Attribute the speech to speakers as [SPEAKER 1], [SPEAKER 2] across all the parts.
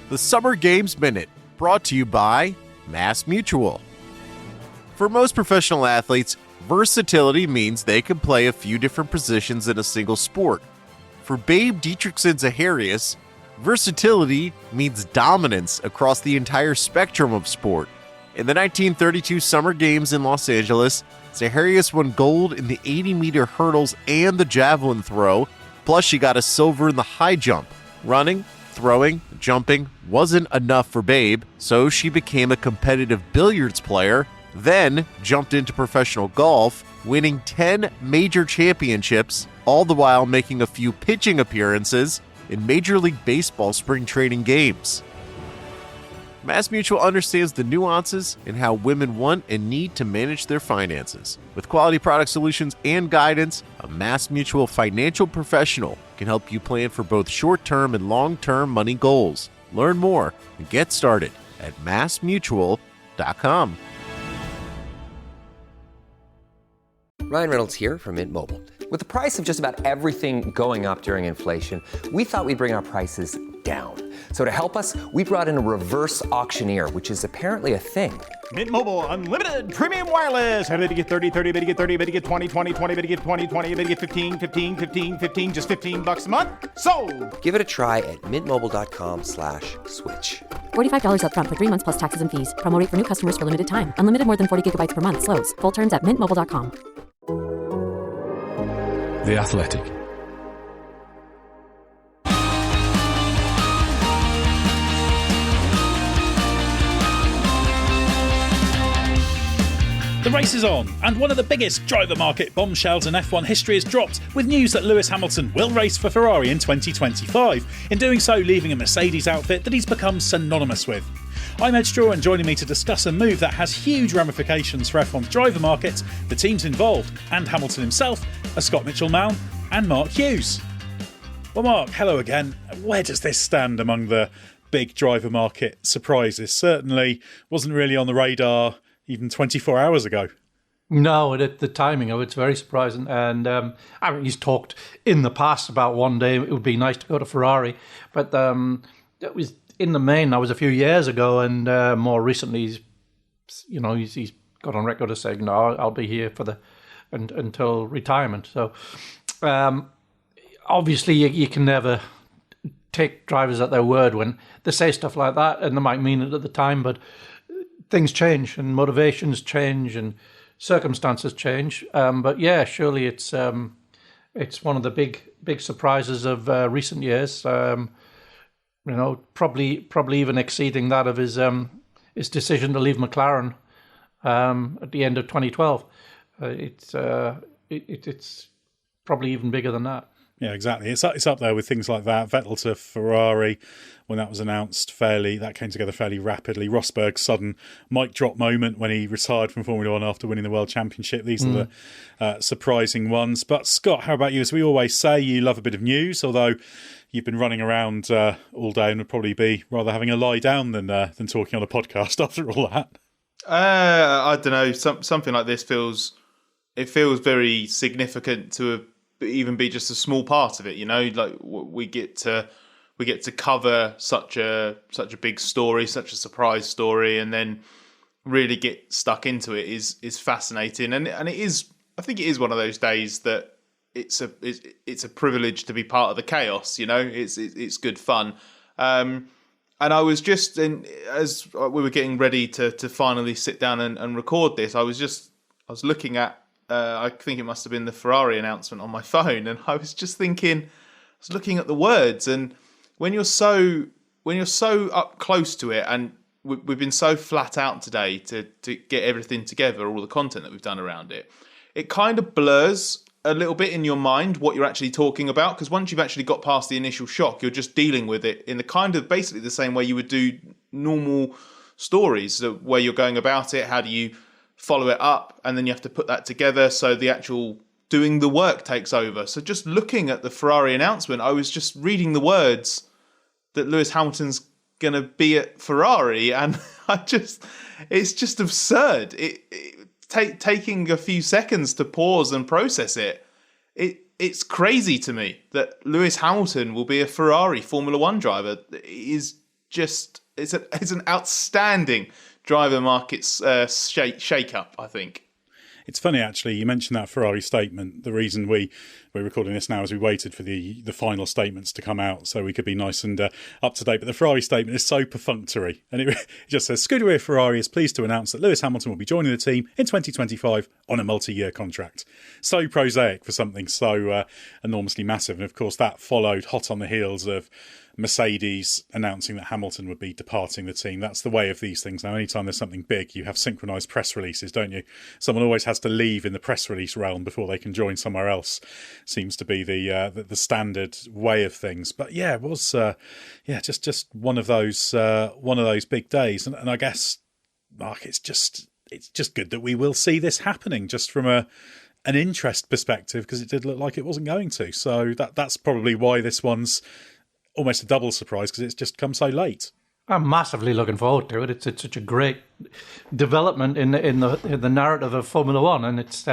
[SPEAKER 1] The Summer Games Minute, brought to you by Mass Mutual. For most professional athletes, versatility means they can play a few different positions in a single sport. For Babe Dietrichson-Zaharias, versatility means dominance across the entire spectrum of sport. In the 1932 Summer Games in Los Angeles, Zaharias won gold in the 80-meter hurdles and the javelin throw, plus she got a silver in the high jump. Running, throwing, jumping wasn't enough for Babe, so she became a competitive billiards player, then jumped into professional golf, winning 10 major championships, all the while making a few pitching appearances in Major League Baseball spring training games. Mass Mutual understands the nuances in how women want and need to manage their finances. With quality product solutions and guidance, a Mass Mutual financial professional can help you plan for both short-term and long-term money goals. Learn more and get started at massmutual.com.
[SPEAKER 2] Ryan Reynolds here from Mint Mobile. With the price of just about everything going up during inflation, we thought we'd bring our prices down. So to help us, we brought in a reverse auctioneer, which is apparently a thing.
[SPEAKER 3] Mint Mobile Unlimited Premium Wireless. How to get 30, 30, bit to get 30, bit to get 20, 20, 20, bit to get 20, 20, bit to get 15, 15, 15, 15, just $15 a month? Sold! Give it a try at mintmobile.com/switch.
[SPEAKER 4] $45 up front for 3 months plus taxes and fees. Promo rate for new customers for limited time. Unlimited more than 40 gigabytes per month. Slows full terms at mintmobile.com.
[SPEAKER 5] The Athletic.
[SPEAKER 6] The race is on, and one of the biggest driver market bombshells in F1 history has dropped, with news that Lewis Hamilton will race for Ferrari in 2025, in doing so leaving a Mercedes outfit that he's become synonymous with. I'm Edd Straw, and joining me to discuss a move that has huge ramifications for F1's driver market, the teams involved, and Hamilton himself, are Scott Mitchell-Malm and Mark Hughes. Well, Mark, hello again. Where does this stand among the big driver market surprises? Certainly wasn't really on the radar even 24 hours ago.
[SPEAKER 7] No, the timing of it's very surprising. And I mean, he's talked in the past about one day it would be nice to go to Ferrari, but that was in the main. That was a few years ago, and more recently, he's got on record as saying, "No, I'll be here for until retirement." So obviously, you can never take drivers at their word when they say stuff like that, and they might mean it at the time, but things change and motivations change and circumstances change. But yeah, surely it's one of the big surprises of recent years. Probably even exceeding that of his decision to leave McLaren at the end of 2012. It's probably even bigger than that.
[SPEAKER 6] Yeah, exactly. It's up there with things like that. Vettel to Ferrari, when that was announced, that came together fairly rapidly. Rosberg's sudden mic drop moment when he retired from Formula One after winning the World Championship. These are the surprising ones. But Scott, how about you? As we always say, you love a bit of news, although you've been running around all day and would probably be rather having a lie down than talking on a podcast after all that.
[SPEAKER 8] I don't know. Something like this feels very significant to even be just a small part of it. Like we get to cover such a big story, such a surprise story, and then really get stuck into it is fascinating. And it is. I think it is one of those days that it's a privilege to be part of the chaos. It's good fun. And I was just as we were getting ready to finally sit down and record this, I was looking at. I think it must have been the Ferrari announcement on my phone, and I was just thinking, I was looking at the words, and when you're so up close to it, and we've been so flat out today to get everything together, all the content that we've done around it, it kind of blurs a little bit in your mind what you're actually talking about, because once you've actually got past the initial shock, you're just dealing with it in the kind of basically the same way you would do normal stories, where you're going about it. How do you follow it up, and then you have to put that together, so the actual doing the work takes over. So just looking at the Ferrari announcement, I was just reading the words that Lewis Hamilton's going to be at Ferrari, and it's just absurd. Taking a few seconds to pause and process it's crazy to me that Lewis Hamilton will be a Ferrari Formula One driver. It is just it's an outstanding driver markets shake up, I think.
[SPEAKER 6] It's funny, actually, you mentioned that Ferrari statement. The reason we're recording this now is we waited for the final statements to come out so we could be nice and up to date. But the Ferrari statement is so perfunctory. And it just says, Scuderia Ferrari is pleased to announce that Lewis Hamilton will be joining the team in 2025 on a multi-year contract. So prosaic for something so enormously massive. And of course, that followed hot on the heels of Mercedes announcing that Hamilton would be departing the team. That's the way of these things now. Anytime there's something big, you have synchronised press releases, don't you? Someone always has to leave in the press release realm before they can join somewhere else. Seems to be the standard way of things. But yeah, it was just one of those big days. And I guess, Mark, it's just good that we will see this happening just from an interest perspective, because it did look like it wasn't going to. So that's probably why this one's almost a double surprise, because it's just come so late.
[SPEAKER 7] I'm massively looking forward to it. It's such a great development in the narrative of Formula One, and it's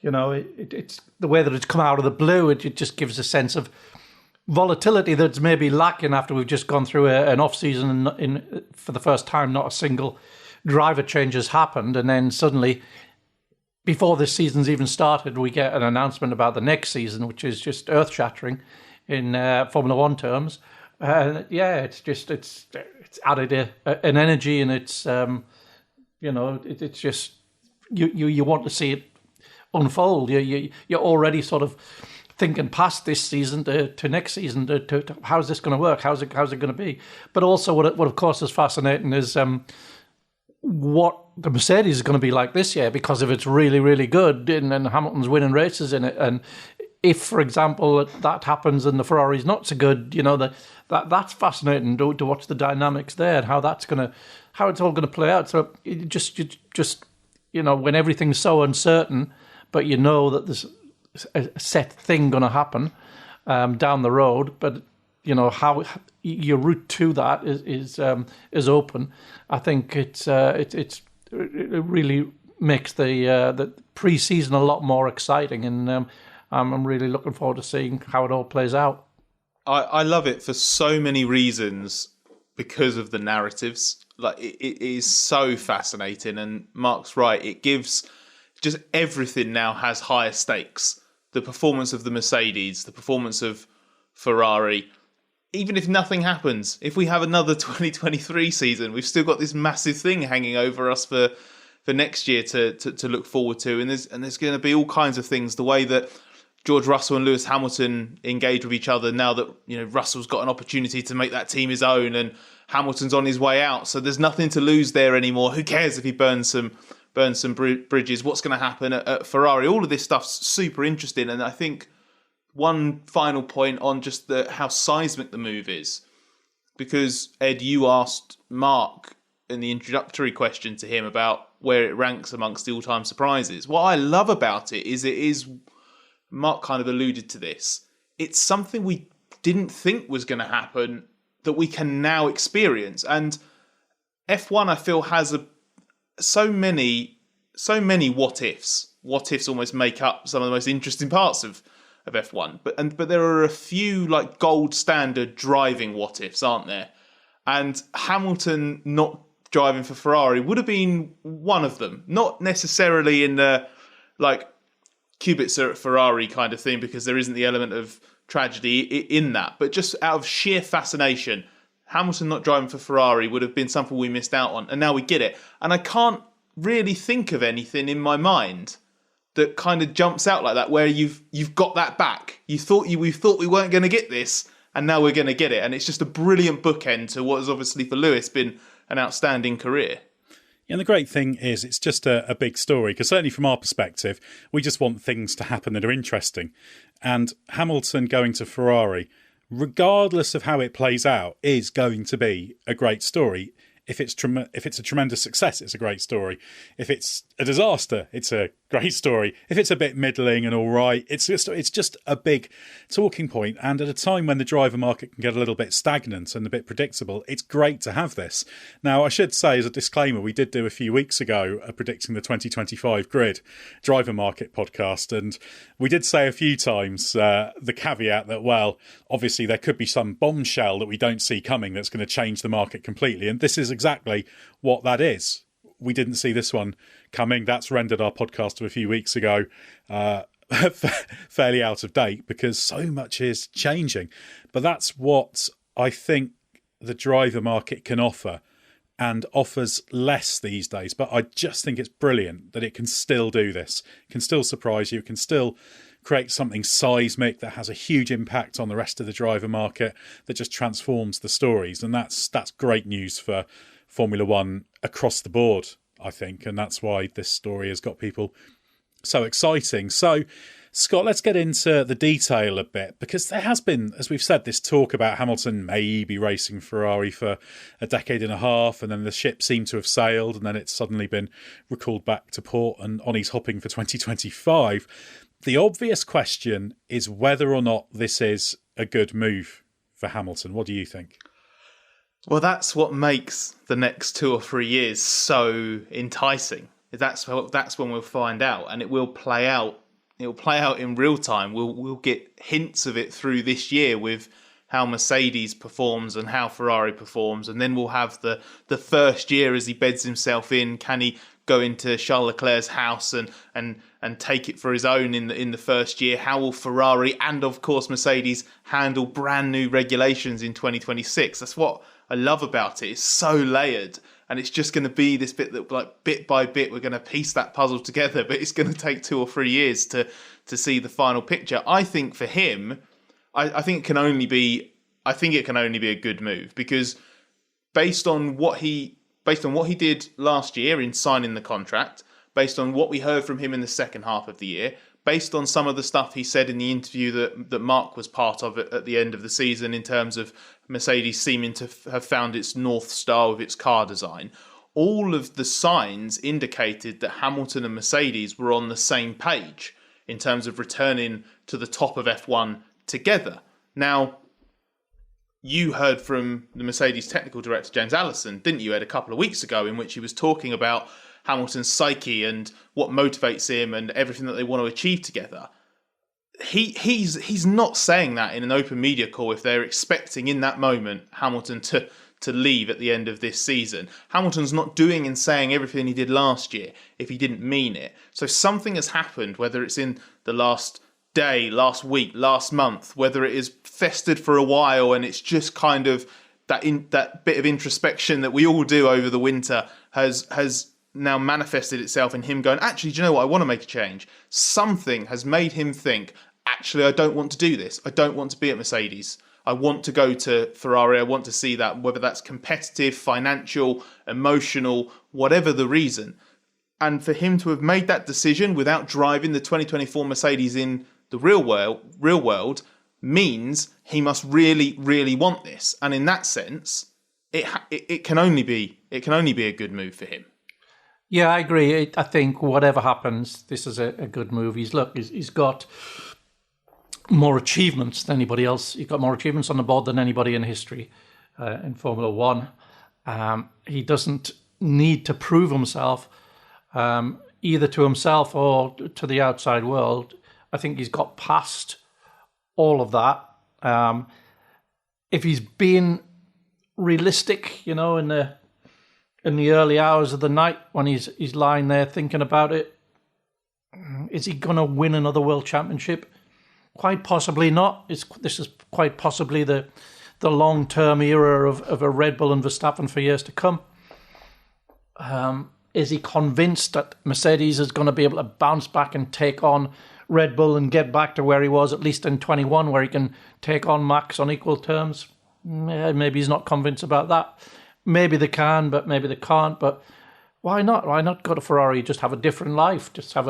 [SPEAKER 7] it's the way that it's come out of the blue. It just gives a sense of volatility that's maybe lacking after we've just gone through an off season in for the first time. Not a single driver change has happened, and then suddenly, before this season's even started, we get an announcement about the next season, which is just earth shattering in Formula One terms. It's added an energy, and it's it's just you want to see it unfold. You're already sort of thinking past this season to next season to how's this going to work, how's it going to be. But also what of course is fascinating is what the Mercedes is going to be like this year, because if it's really, really good and Hamilton's winning races in it, and if, for example, that happens and the Ferrari's not so good, that's fascinating to watch the dynamics there and how it's all going to play out. So it just when everything's so uncertain, but you know that there's a set thing going to happen down the road, but how your route to that is open. I think it really makes the pre-season a lot more exciting, and I'm really looking forward to seeing how it all plays out.
[SPEAKER 8] I love it for so many reasons because of the narratives. Like it is so fascinating, and Mark's right. It gives just everything now has higher stakes. The performance of the Mercedes, the performance of Ferrari. Even if nothing happens, if we have another 2023 season, we've still got this massive thing hanging over us for next year to look forward to. And there's going to be all kinds of things. The way that George Russell and Lewis Hamilton engage with each other now that Russell's got an opportunity to make that team his own, and Hamilton's on his way out. So there's nothing to lose there anymore. Who cares if he burns some bridges? What's going to happen at Ferrari? All of this stuff's super interesting. And I think one final point on just how seismic the move is, because Ed, you asked Mark in the introductory question to him about where it ranks amongst the all-time surprises. What I love about it is Mark kind of alluded to this. It's something we didn't think was going to happen that we can now experience. And F1, I feel, has so many what ifs. What ifs almost make up some of the most interesting parts of F1. But there are a few like gold standard driving what ifs, aren't there? And Hamilton not driving for Ferrari would have been one of them. Not necessarily in the like Kubica at Ferrari kind of thing, because there isn't the element of tragedy in that. But just out of sheer fascination, Hamilton not driving for Ferrari would have been something we missed out on. And now we get it. And I can't really think of anything in my mind that kind of jumps out like that, where you've got that back. We thought we weren't going to get this, and now we're going to get it. And it's just a brilliant bookend to what has obviously for Lewis been an outstanding career.
[SPEAKER 6] And the great thing is it's just a big story, because certainly from our perspective, we just want things to happen that are interesting. And Hamilton going to Ferrari, regardless of how it plays out, is going to be a great story. If it's a tremendous success, it's a great story. If it's a disaster, it's a great story. If it's a bit middling and all right, it's just a big talking point. And at a time when the driver market can get a little bit stagnant and a bit predictable, it's great to have this. Now, I should say as a disclaimer, we did do a few weeks ago predicting the 2025 grid driver market podcast, and we did say a few times the caveat that, well, obviously there could be some bombshell that we don't see coming that's going to change the market completely. And this is exactly what that is. We didn't see this one coming. That's rendered our podcast of a few weeks ago fairly out of date because so much is changing. But that's what I think the driver market can offer, and offers less these days. But I just think it's brilliant that it can still do this. It can still surprise you. It can still create something seismic that has a huge impact on the rest of the driver market, that just transforms the stories. And that's great news for Formula One across the board, I think. And that's why this story has got people so exciting. So, Scott, let's get into the detail a bit, because there has been, as we've said, this talk about Hamilton maybe racing Ferrari for a decade and a half, and then the ship seemed to have sailed, and then it's suddenly been recalled back to port, and on he's hopping for 2025. The obvious question is whether or not this is a good move for Hamilton. What do you think?
[SPEAKER 8] Well, that's what makes the next 2 or 3 years so enticing. That's when we'll find out, and it will play out. It will play out in real time. We'll get hints of it through this year with how Mercedes performs and how Ferrari performs, and then we'll have the first year as he beds himself in. Can he go into Charles Leclerc's house and take it for his own in the first year? How will Ferrari and of course Mercedes handle brand new regulations in 2026? That's what I love about it. It's so layered, and it's just going to be this bit that, like, bit by bit, we're going to piece that puzzle together. But it's going to take 2 or 3 years to see the final picture. I think for him, I think it can only be a good move, because based on what he did last year in signing the contract, based on what we heard from him in the second half of the year, based on some of the stuff he said in the interview that Mark was part of at the end of the season, in terms of Mercedes seeming to have found its North Star with its car design, all of the signs indicated that Hamilton and Mercedes were on the same page in terms of returning to the top of F1 together. Now, you heard from the Mercedes technical director, James Allison, didn't you, Ed, a couple of weeks ago, in which he was talking about Hamilton's psyche and what motivates him and everything that they want to achieve together. He's not saying that in an open media call if they're expecting in that moment Hamilton to leave at the end of this season. Hamilton's not doing and saying everything he did last year if he didn't mean it. So something has happened, whether it's in the last day, last week, last month, whether it is festered for a while and it's just kind of that bit of introspection that we all do over the winter has now manifested itself in him going, actually, do you know what? I want to make a change. Something has made him think, actually, I don't want to do this. I don't want to be at Mercedes. I want to go to Ferrari. I want to see that, whether that's competitive, financial, emotional, whatever the reason. And for him to have made that decision without driving the 2024 Mercedes in the real world means he must really, really want this. And in that sense, it can only be a good move for him.
[SPEAKER 7] Yeah, I agree. I think whatever happens, this is a good move. He's got more achievements than anybody else. He's got more achievements on the board than anybody in history in Formula One. He doesn't need to prove himself either to himself or to the outside world. I think he's got past all of that. If he's being realistic, in the early hours of the night when he's lying there thinking about it, is he going to win another world championship? Quite possibly not. This is quite possibly the long-term era of a Red Bull and Verstappen for years to come. Is he convinced that Mercedes is going to be able to bounce back and take on Red Bull and get back to where he was, at least in 21, where he can take on Max on equal terms? Maybe he's not convinced about that. Maybe they can, but maybe they can't. But why not? Why not go to Ferrari? Just have a different life. Just have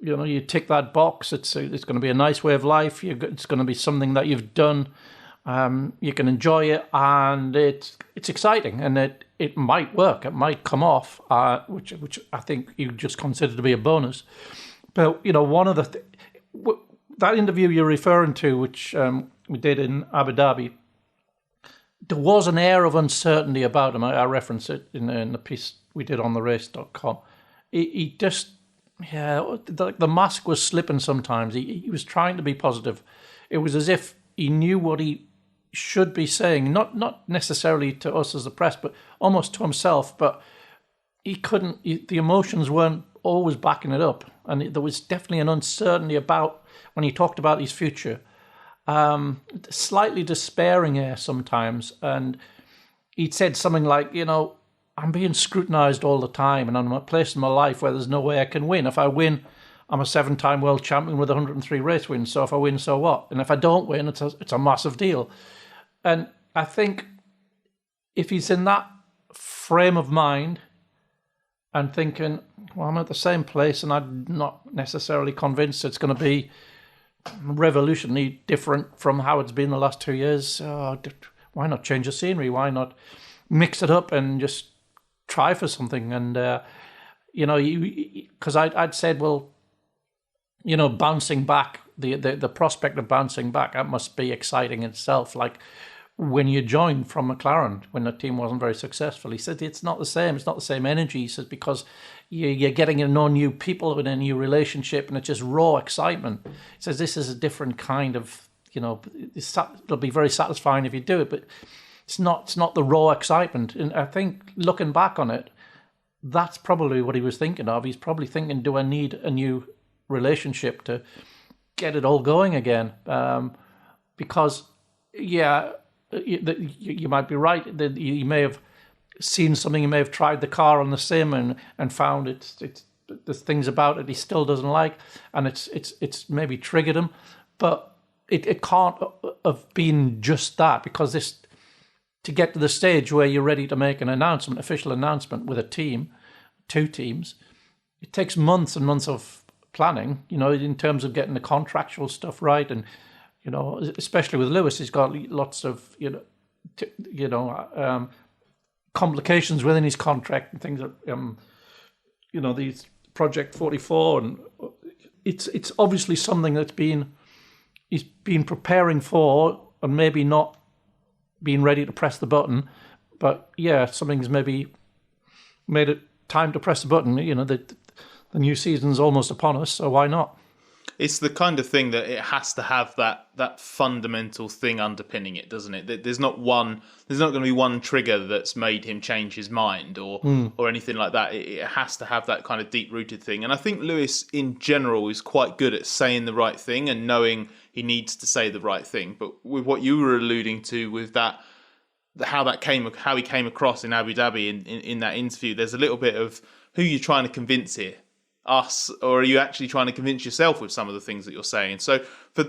[SPEAKER 7] you tick that box. It's going to be a nice way of life. It's going to be something that you've done. You can enjoy it, and it's exciting, and it might work. It might come off, which I think you just consider to be a bonus. But, one of the... that interview you're referring to, which we did in Abu Dhabi, there was an air of uncertainty about him. I reference it in the piece we did on therace.com. He just... Yeah, the mask was slipping sometimes. He was trying to be positive. It was as if he knew what he should be saying, not necessarily to us as the press, but almost to himself. But he couldn't. The emotions weren't always backing it up, and there was definitely an uncertainty about when he talked about his future. Slightly despairing air sometimes, and he'd said something like, I'm being scrutinised all the time, and I'm in a place in my life where there's no way I can win. If I win, I'm a 7-time world champion with 103 race wins. So if I win, so what? And if I don't win, it's a massive deal. And I think if he's in that frame of mind and thinking, well, I'm at the same place and I'm not necessarily convinced it's going to be revolutionarily different from how it's been the last 2 years, why not change the scenery? Why not mix it up and just try for something? And, because I'd said, well, bouncing back, the prospect of bouncing back, that must be exciting in itself. Like when you joined from McLaren, when the team wasn't very successful, he said, it's not the same. It's not the same energy. He says, because you're getting to know new people in a new relationship, and it's just raw excitement. He says, this is a different kind of, it'll be very satisfying if you do it, but it's not the raw excitement. And I think looking back on it, that's probably what he was thinking of. He's probably thinking, do I need a new relationship to get it all going again? Because, you might be right. That he may have seen something. He may have tried the car on the sim and found there's things about it he still doesn't like, and it's maybe triggered him. But it can't have been just that, because to get to the stage where you're ready to make an official announcement with a team, 2 teams, it takes months and months of planning, in terms of getting the contractual stuff right. And, especially with Lewis, he's got lots of, complications within his contract and things that, these Project 44. And it's obviously something he's been preparing for, and maybe not being ready to press the button, but something's maybe made it time to press the button. The new season's almost upon us, so why not?
[SPEAKER 8] It's the kind of thing that it has to have that fundamental thing underpinning it, doesn't it? There's not going to be one trigger that's made him change his mind or anything like that. It has to have that kind of deep-rooted thing. And I think Lewis, in general, is quite good at saying the right thing and knowing he needs to say the right thing. But with what you were alluding to with that, how he came across in Abu Dhabi in that interview, there's a little bit of who you're trying to convince here. Us, or are you actually trying to convince yourself with some of the things that you're saying? So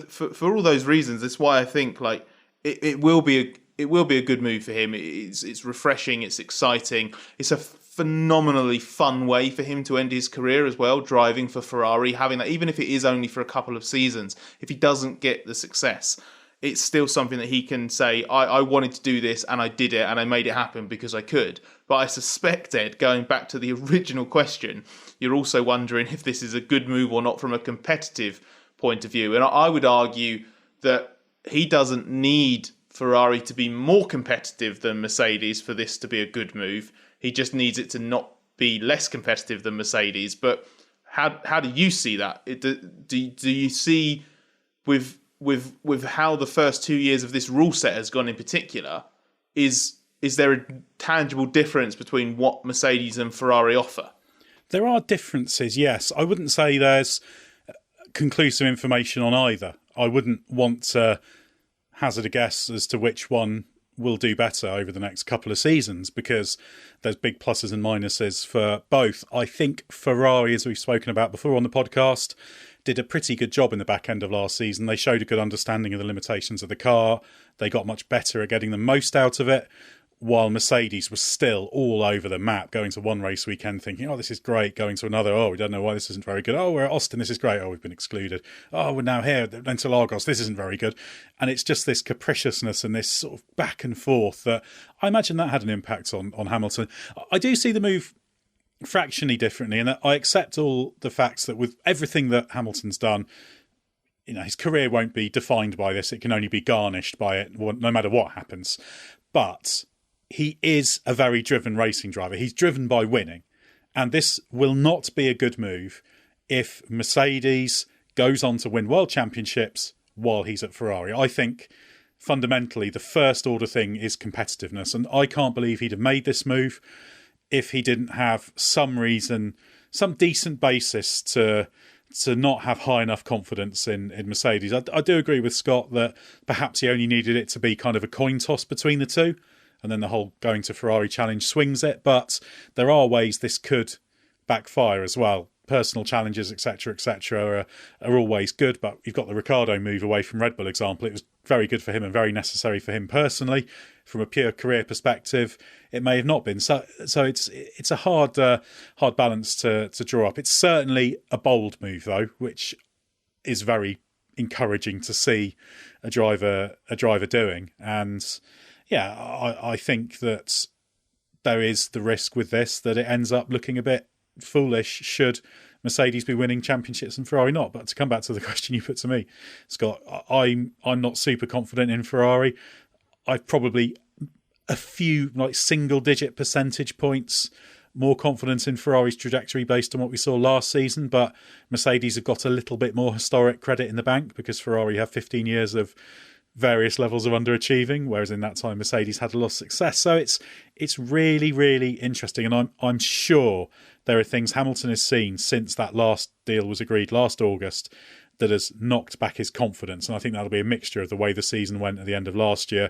[SPEAKER 8] for all those reasons, that's why I think like it will be a good move for him. It's refreshing, it's exciting, it's a phenomenally fun way for him to end his career as well, driving for Ferrari, having that, even if it is only for a couple of seasons. If he doesn't get the success, it's still something that he can say, I wanted to do this and I did it and I made it happen because I could. But I suspect, Ed, going back to the original question, you're also wondering if this is a good move or not from a competitive point of view. And I would argue that he doesn't need Ferrari to be more competitive than Mercedes for this to be a good move. He just needs it to not be less competitive than Mercedes. But how do you see that? Do you see with how the first 2 years of this rule set has gone in particular, is there a tangible difference between what Mercedes and Ferrari offer?
[SPEAKER 6] There are differences, yes. I wouldn't say there's conclusive information on either. I wouldn't want to hazard a guess as to which one will do better over the next couple of seasons, because there's big pluses and minuses for both. I think Ferrari, as we've spoken about before on the podcast, did a pretty good job in the back end of last season. They showed a good understanding of the limitations of the car. They got much better at getting the most out of it, while Mercedes was still all over the map, going to one race weekend thinking, oh, this is great, going to another, oh, we don't know why this isn't very good. Oh, we're at Austin, this is great. Oh, we've been excluded. Oh, we're now here, Interlagos, this isn't very good. And it's just this capriciousness and this sort of back and forth that I imagine that had an impact on Hamilton. I do see the move fractionally differently, and I accept all the facts that with everything that Hamilton's done, his career won't be defined by this. It can only be garnished by it, no matter what happens. But he is a very driven racing driver. He's driven by winning. And this will not be a good move if Mercedes goes on to win world championships while he's at Ferrari. I think fundamentally the first order thing is competitiveness. And I can't believe he'd have made this move if he didn't have some reason, some decent basis to not have high enough confidence in Mercedes. I do agree with Scott that perhaps he only needed it to be kind of a coin toss between the two, and then the whole going to Ferrari challenge swings it. But there are ways this could backfire as well. Personal challenges, etc., are always good, but you've got the Ricciardo move away from Red Bull example. It was very good for him and very necessary for him personally. From a pure career perspective, it may have not been. So it's a hard balance to draw up. It's certainly a bold move though, which is very encouraging to see a driver doing. And yeah, I think that there is the risk with this that it ends up looking a bit foolish should Mercedes be winning championships and Ferrari not. But to come back to the question you put to me, Scott, I'm not super confident in Ferrari. I've probably a few single-digit percentage points more confidence in Ferrari's trajectory based on what we saw last season, but Mercedes have got a little bit more historic credit in the bank because Ferrari have 15 years of various levels of underachieving, whereas in that time Mercedes had a lot of success. So it's really, really interesting, and I'm sure there are things Hamilton has seen since that last deal was agreed last August that has knocked back his confidence, and I think that'll be a mixture of the way the season went at the end of last year,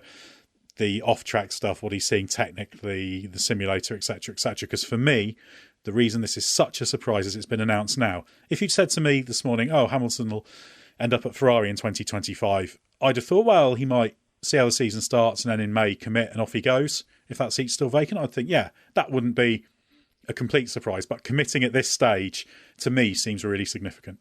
[SPEAKER 6] the off-track stuff, what he's seeing technically, the simulator, etc., because for me, the reason this is such a surprise is it's been announced now. If you'd said to me this morning, Hamilton will end up at Ferrari in 2025, I'd have thought, well, he might see how the season starts and then in May commit and off he goes. If that seat's still vacant, I'd think, yeah, that wouldn't be a complete surprise. But committing at this stage, to me, seems really significant.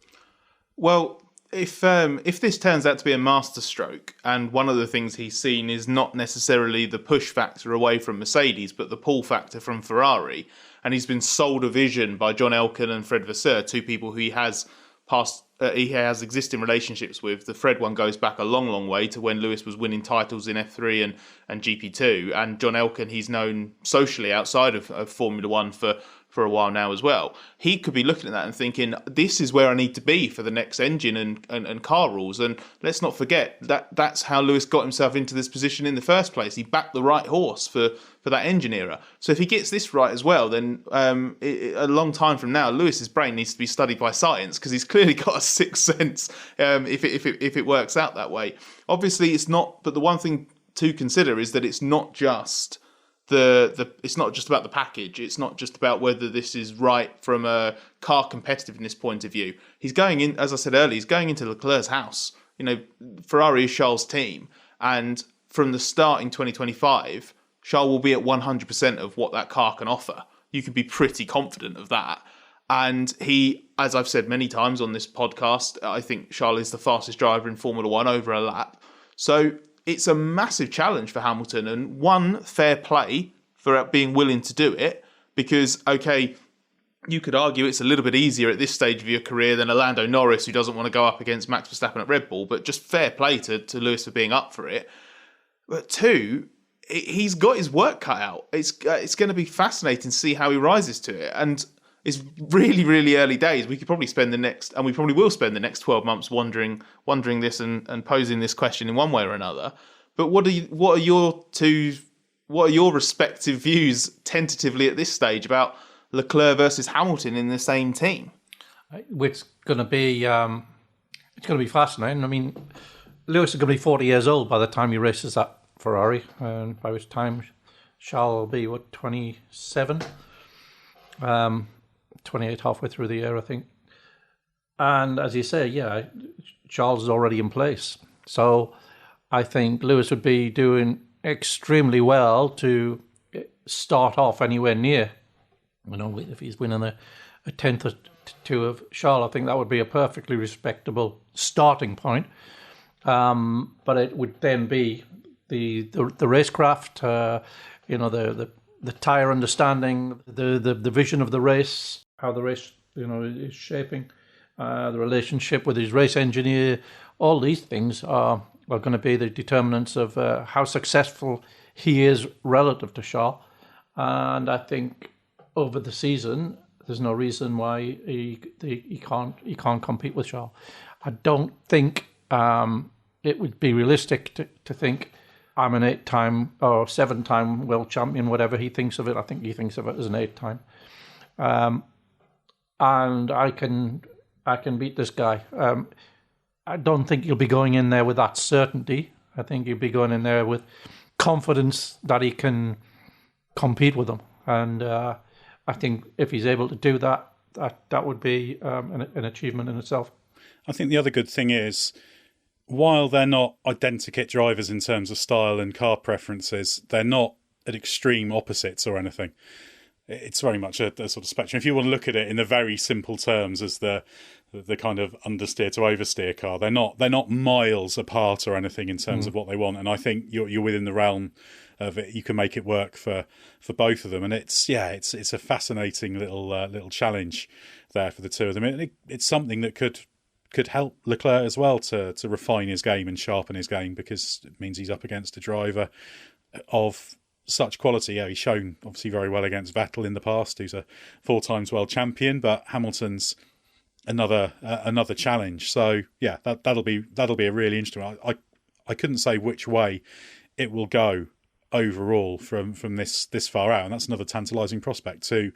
[SPEAKER 8] Well, if this turns out to be a masterstroke, and one of the things he's seen is not necessarily the push factor away from Mercedes, but the pull factor from Ferrari, and he's been sold a vision by John Elkann and Fred Vasseur, two people who he has existing relationships with. The Fred one goes back a long, long way to when Lewis was winning titles in F3 and GP2. And John Elkann, he's known socially outside of Formula One for a while now as well. He could be looking at that and thinking, this is where I need to be for the next engine and car rules. And let's not forget that's how Lewis got himself into this position in the first place. He backed the right horse for that engine era. So if he gets this right as well, then a long time from now, Lewis's brain needs to be studied by science, because he's clearly got a sixth sense if it works out that way. Obviously, it's not. But the one thing to consider is that it's not just it's not just about the package. It's not just about whether this is right from a car competitiveness point of view. He's going in, as I said earlier, he's going into Leclerc's house. Ferrari is Charles' team, and from the start in 2025, Charles will be at 100% of what that car can offer. You can be pretty confident of that. And he, as I've said many times on this podcast, I think Charles is the fastest driver in Formula One over a lap. So it's a massive challenge for Hamilton, and one, fair play for being willing to do it, because, okay, you could argue it's a little bit easier at this stage of your career than a Lando Norris who doesn't want to go up against Max Verstappen at Red Bull, but just fair play to Lewis for being up for it. But two, he's got his work cut out. It's going to be fascinating to see how he rises to it, and it's really, really early days. We could probably spend we probably will spend the next 12 months wondering this and posing this question in one way or another. But what are your respective views tentatively at this stage about Leclerc versus Hamilton in the same team?
[SPEAKER 7] It's going to be fascinating. I mean, Lewis is going to be 40 years old by the time he races that Ferrari, and by which time Charles will be 27. 28 halfway through the year, I think. And as you say, yeah, Charles is already in place. So I think Lewis would be doing extremely well to start off anywhere near. If he's winning a tenth or two of Charles, I think that would be a perfectly respectable starting point. But it would then be the racecraft, the the tyre understanding, the vision of the race, how the race is shaping, the relationship with his race engineer. All these things are going to be the determinants of how successful he is relative to Charles. And I think over the season, there's no reason why he can't compete with Charles. I don't think it would be realistic to think I'm an 8-time or 7-time world champion, whatever he thinks of it. I think he thinks of it as an 8-time. And I can beat this guy. I don't think you'll be going in there with that certainty. I think you'll be going in there with confidence that he can compete with him. And I think if he's able to do that, that would be an achievement in itself.
[SPEAKER 6] I think the other good thing is, while they're not identikit drivers in terms of style and car preferences, they're not at extreme opposites or anything. It's very much a sort of spectrum. If you want to look at it in the very simple terms as the kind of understeer to oversteer car, they're not miles apart or anything in terms of what they want. And I think you're within the realm of it. You can make it work for both of them. And it's a fascinating little challenge there for the two of them. It's something that could help Leclerc as well to refine his game and sharpen his game, because it means he's up against a driver of such quality. Yeah, he's shown obviously very well against Vettel in the past, who's a 4 times world champion, but Hamilton's another challenge. So yeah, that'll be a really interesting. I couldn't say which way it will go overall from this far out, and that's another tantalising prospect. 2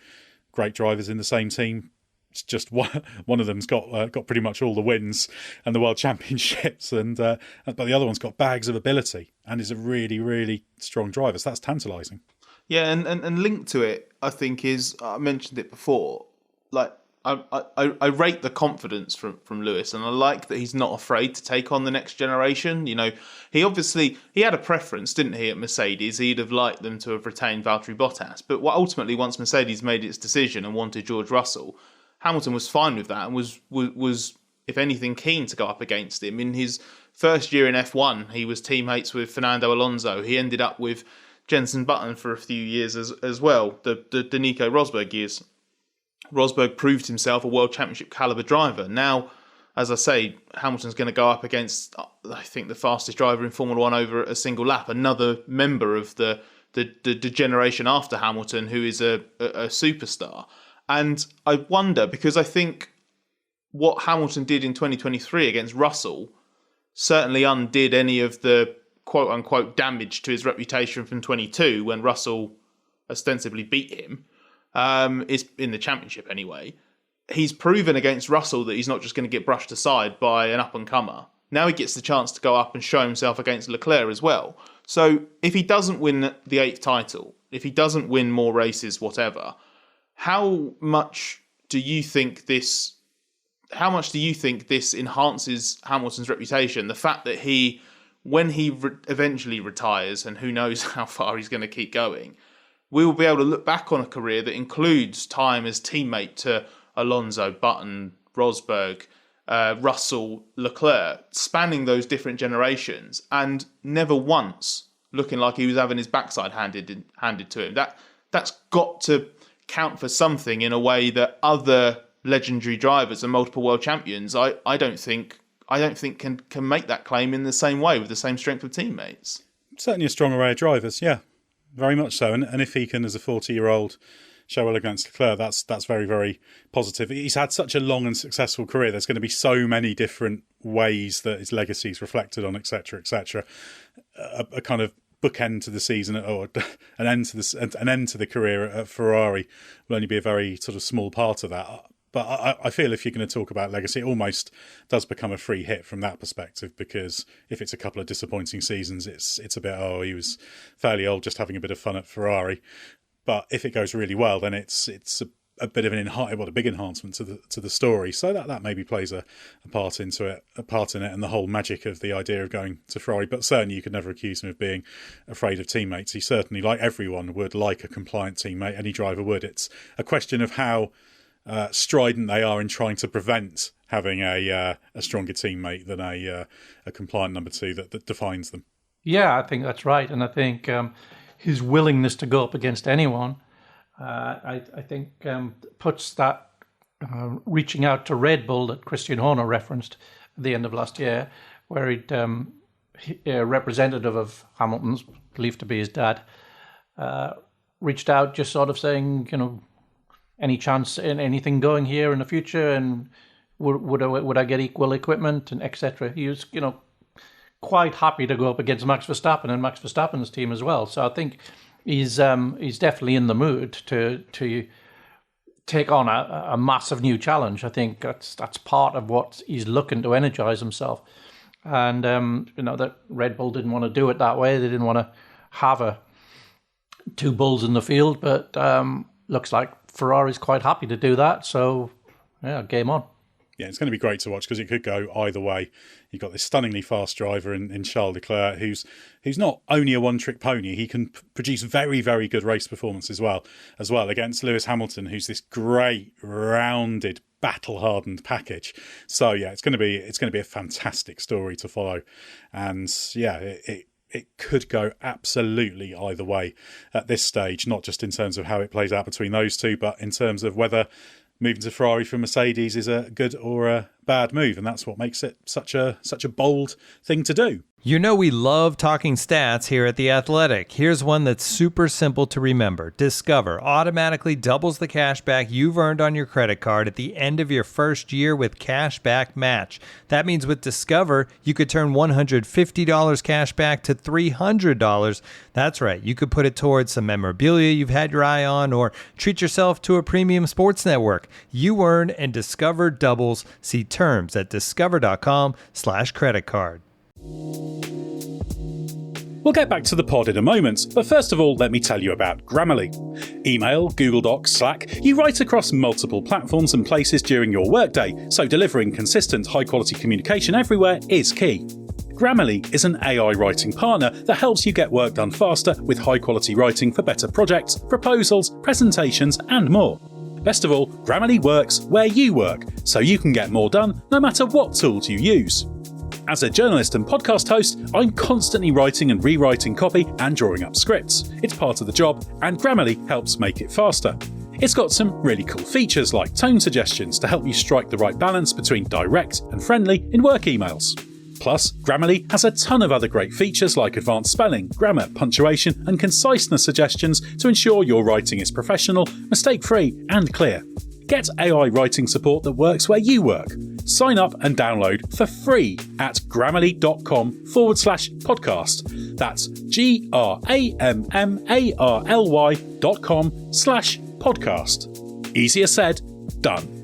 [SPEAKER 6] great drivers in the same team. It's just one of them's got pretty much all the wins and the world championships, but the other one's got bags of ability and is a really, really strong driver. So that's tantalising.
[SPEAKER 8] Yeah, and linked to it, I think, is, I mentioned it before, like I rate the confidence from Lewis, and I like that he's not afraid to take on the next generation. You know, he had a preference, didn't he, at Mercedes? He'd have liked them to have retained Valtteri Bottas, but ultimately, once Mercedes made its decision and wanted George Russell, Hamilton was fine with that and was, if anything, keen to go up against him. In his first year in F1, he was teammates with Fernando Alonso. He ended up with Jenson Button for a few years as well, the Nico Rosberg years. Rosberg proved himself a World Championship caliber driver. Now, as I say, Hamilton's going to go up against, I think, the fastest driver in Formula One over a single lap, another member of the generation after Hamilton, who is a superstar. And I wonder, because I think what Hamilton did in 2023 against Russell certainly undid any of the quote-unquote damage to his reputation from 22, when Russell ostensibly beat him, is in the championship anyway. He's proven against Russell that he's not just going to get brushed aside by an up-and-comer. Now he gets the chance to go up and show himself against Leclerc as well. So if he doesn't win the 8th title, if he doesn't win more races, whatever, how much do you think this enhances Hamilton's reputation? The fact that when he eventually retires, and who knows how far he's going to keep going, we will be able to look back on a career that includes time as teammate to Alonso, Button, Rosberg, Russell, Leclerc, spanning those different generations, and never once looking like he was having his backside handed to him. That's got to count for something in a way that other legendary drivers and multiple world champions, I don't think can make that claim in the same way with the same strength of teammates.
[SPEAKER 6] Certainly a strong array of drivers, yeah, very much so. And if he can, as a 40-year-old, show well against Leclerc, that's very, very positive. He's had such a long and successful career. There's going to be so many different ways that his legacy is reflected on, etc., etc. A kind of bookend to the season, or an end to the career at Ferrari will only be a very sort of small part of that. But I feel if you're going to talk about legacy, it almost does become a free hit from that perspective, because if it's a couple of disappointing seasons, it's a bit, he was fairly old just having a bit of fun at Ferrari. But if it goes really well, then it's a bit of a big enhancement to the story. So that maybe plays a part in it, and the whole magic of the idea of going to Ferrari. But certainly you could never accuse him of being afraid of teammates. He certainly, like everyone, would like a compliant teammate. Any driver would. It's a question of how strident they are in trying to prevent having a stronger teammate than a compliant number 2 that defines them.
[SPEAKER 7] Yeah, I think that's right. And I think his willingness to go up against anyone, I think puts that reaching out to Red Bull that Christian Horner referenced at the end of last year, where a representative of Hamilton's, believed to be his dad, reached out just sort of saying, any chance in anything going here in the future, and would I get equal equipment and etc. He was, quite happy to go up against Max Verstappen and Max Verstappen's team as well. So I think he's definitely in the mood to take on a massive new challenge. I think that's part of what he's looking to energize himself. And that Red Bull didn't want to do it that way. They didn't want to have two bulls in the field, but looks like Ferrari's quite happy to do that. So yeah, game on.
[SPEAKER 6] Yeah, it's going to be great to watch because it could go either way. You've got this stunningly fast driver in Charles Leclerc, who's not only a one-trick pony. He can produce very, very good race performance as well against Lewis Hamilton, who's this great, rounded, battle-hardened package. So yeah, it's going to be a fantastic story to follow, and yeah, it could go absolutely either way at this stage. Not just in terms of how it plays out between those two, but in terms of whether moving to Ferrari from Mercedes is a good or a bad move, and that's what makes it such a bold thing to do.
[SPEAKER 5] We love talking stats here at The Athletic. Here's one that's super simple to remember. Discover automatically doubles the cash back you've earned on your credit card at the end of your first year with Cashback Match. That means with Discover, you could turn $150 cash back to $300. That's right. You could put it towards some memorabilia you've had your eye on, or treat yourself to a premium sports network. You earn and Discover doubles. See terms at discover.com/credit-card.
[SPEAKER 6] We'll get back to the pod in a moment, but first of all, let me tell you about Grammarly. Email, Google Docs, Slack, you write across multiple platforms and places during your workday, so delivering consistent, high-quality communication everywhere is key. Grammarly is an AI writing partner that helps you get work done faster with high-quality writing for better projects, proposals, presentations, and more. Best of all, Grammarly works where you work, so you can get more done no matter what tools you use. As a journalist and podcast host, I'm constantly writing and rewriting copy and drawing up scripts. It's part of the job, and Grammarly helps make it faster. It's got some really cool features like tone suggestions to help you strike the right balance between direct and friendly in work emails. Plus, Grammarly has a ton of other great features like advanced spelling, grammar, punctuation, and conciseness suggestions to ensure your writing is professional, mistake-free, and clear. Get AI writing support that works where you work. Sign up and download for free at grammarly.com/podcast. That's grammarly.com/podcast. Easier said, done.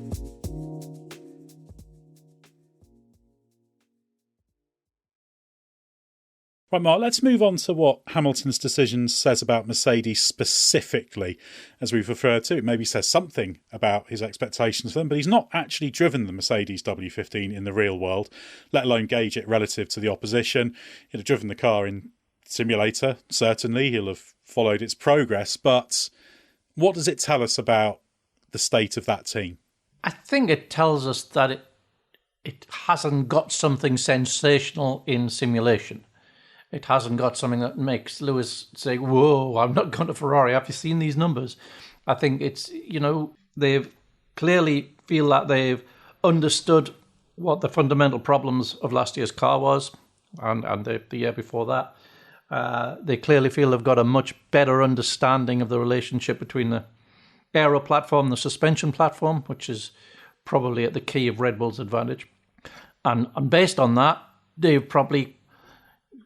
[SPEAKER 6] Right, Mark, let's move on to what Hamilton's decision says about Mercedes specifically, as we've referred to. It maybe says something about his expectations for them, but he's not actually driven the Mercedes W15 in the real world, let alone gauge it relative to the opposition. He'll have driven the car in simulator, certainly. He'll have followed its progress, but what does it tell us about the state of that team?
[SPEAKER 7] I think it tells us that it hasn't got something sensational in simulation. It hasn't got something that makes Lewis say, whoa, I'm not going to Ferrari. Have you seen these numbers? I think it's, they've clearly feel that they've understood what the fundamental problems of last year's car was and the year before that. They clearly feel they've got a much better understanding of the relationship between the aero platform and the suspension platform, which is probably at the key of Red Bull's advantage. And based on that, they're probably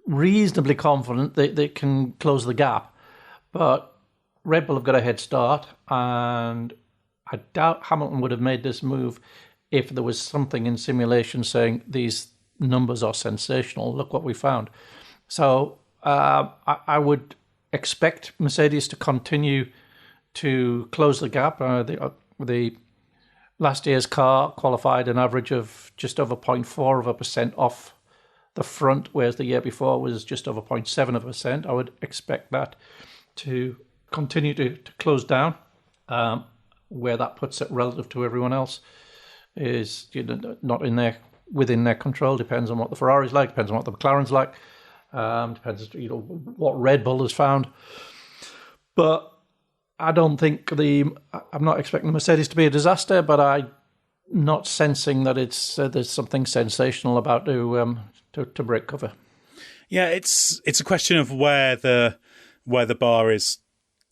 [SPEAKER 7] reasonably confident that they can close the gap. But Red Bull have got a head start, and I doubt Hamilton would have made this move if there was something in simulation saying these numbers are sensational. Look what we found. So I would expect Mercedes to continue to close the gap. The last year's car qualified an average of just over 0.4% off the front, whereas the year before was just over 0.7%. I would expect that to continue to close down. Where that puts it relative to everyone else is not within their control. Depends on what the Ferrari's like. Depends on what the McLaren's like. Depends what Red Bull has found. But I don't think I'm not expecting the Mercedes to be a disaster, but I'm not sensing that there's something sensational about to break cover.
[SPEAKER 6] Yeah, it's a question of where the bar is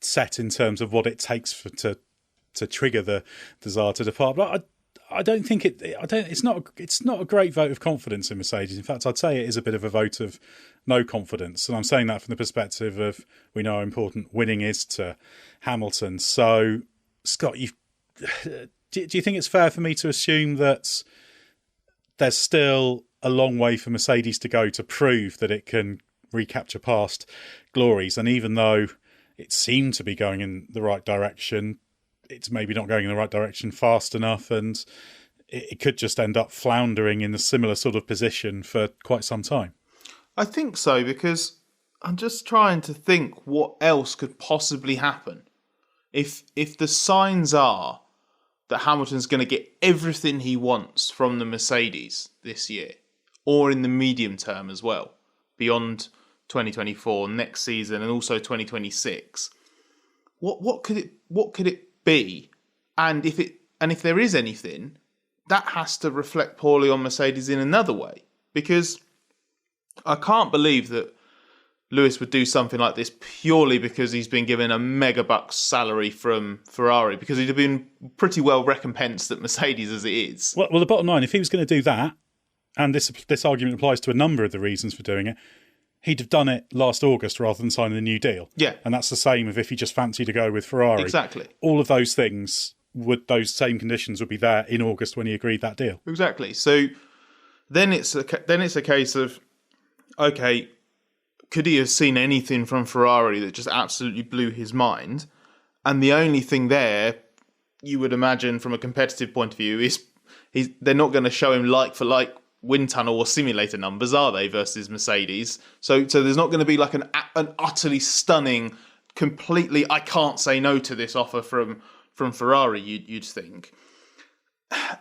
[SPEAKER 6] set in terms of what it takes to trigger the desire to depart. But I don't think it's not a great vote of confidence in Mercedes. In fact, I'd say it is a bit of a vote of no confidence, and I'm saying that from the perspective of we know how important winning is to Hamilton. So, Scott, do you think it's fair for me to assume that there's still a long way for Mercedes to go to prove that it can recapture past glories? And even though it seemed to be going in the right direction, it's maybe not going in the right direction fast enough, and it could just end up floundering in a similar sort of position for quite some time.
[SPEAKER 8] I think so, because I'm just trying to think what else could possibly happen. If the signs are that Hamilton's going to get everything he wants from the Mercedes this year, or in the medium term as well, beyond 2024, next season, and also 2026, what could it be? And if there is anything, that has to reflect poorly on Mercedes in another way, because I can't believe that Lewis would do something like this purely because he's been given a mega bucks salary from Ferrari, because he'd have been pretty well recompensed at Mercedes as it is.
[SPEAKER 6] Well, the bottom line, if he was going to do that, and this argument applies to a number of the reasons for doing it, he'd have done it last August rather than signing a new deal.
[SPEAKER 8] Yeah.
[SPEAKER 6] And that's the same if he just fancied to go with Ferrari.
[SPEAKER 8] Exactly.
[SPEAKER 6] All of those things, those same conditions would be there in August when he agreed that deal.
[SPEAKER 8] Exactly. So then it's a case of, okay, could he have seen anything from Ferrari that just absolutely blew his mind? And the only thing there, you would imagine from a competitive point of view, is they're not going to show him like for like wind tunnel or simulator numbers, are they, versus Mercedes? So there's not going to be like an utterly stunning, completely, I can't say no to this offer from Ferrari, you'd think.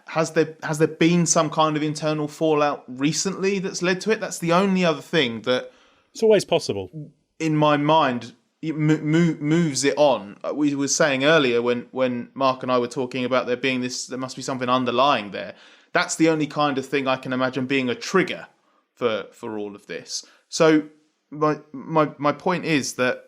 [SPEAKER 8] Has there been some kind of internal fallout recently that's led to it? That's the only other thing that...
[SPEAKER 6] It's always possible.
[SPEAKER 8] In my mind, it moves it on. We were saying earlier when Mark and I were talking about there must be something underlying there. That's the only kind of thing I can imagine being a trigger for all of this. So my point is that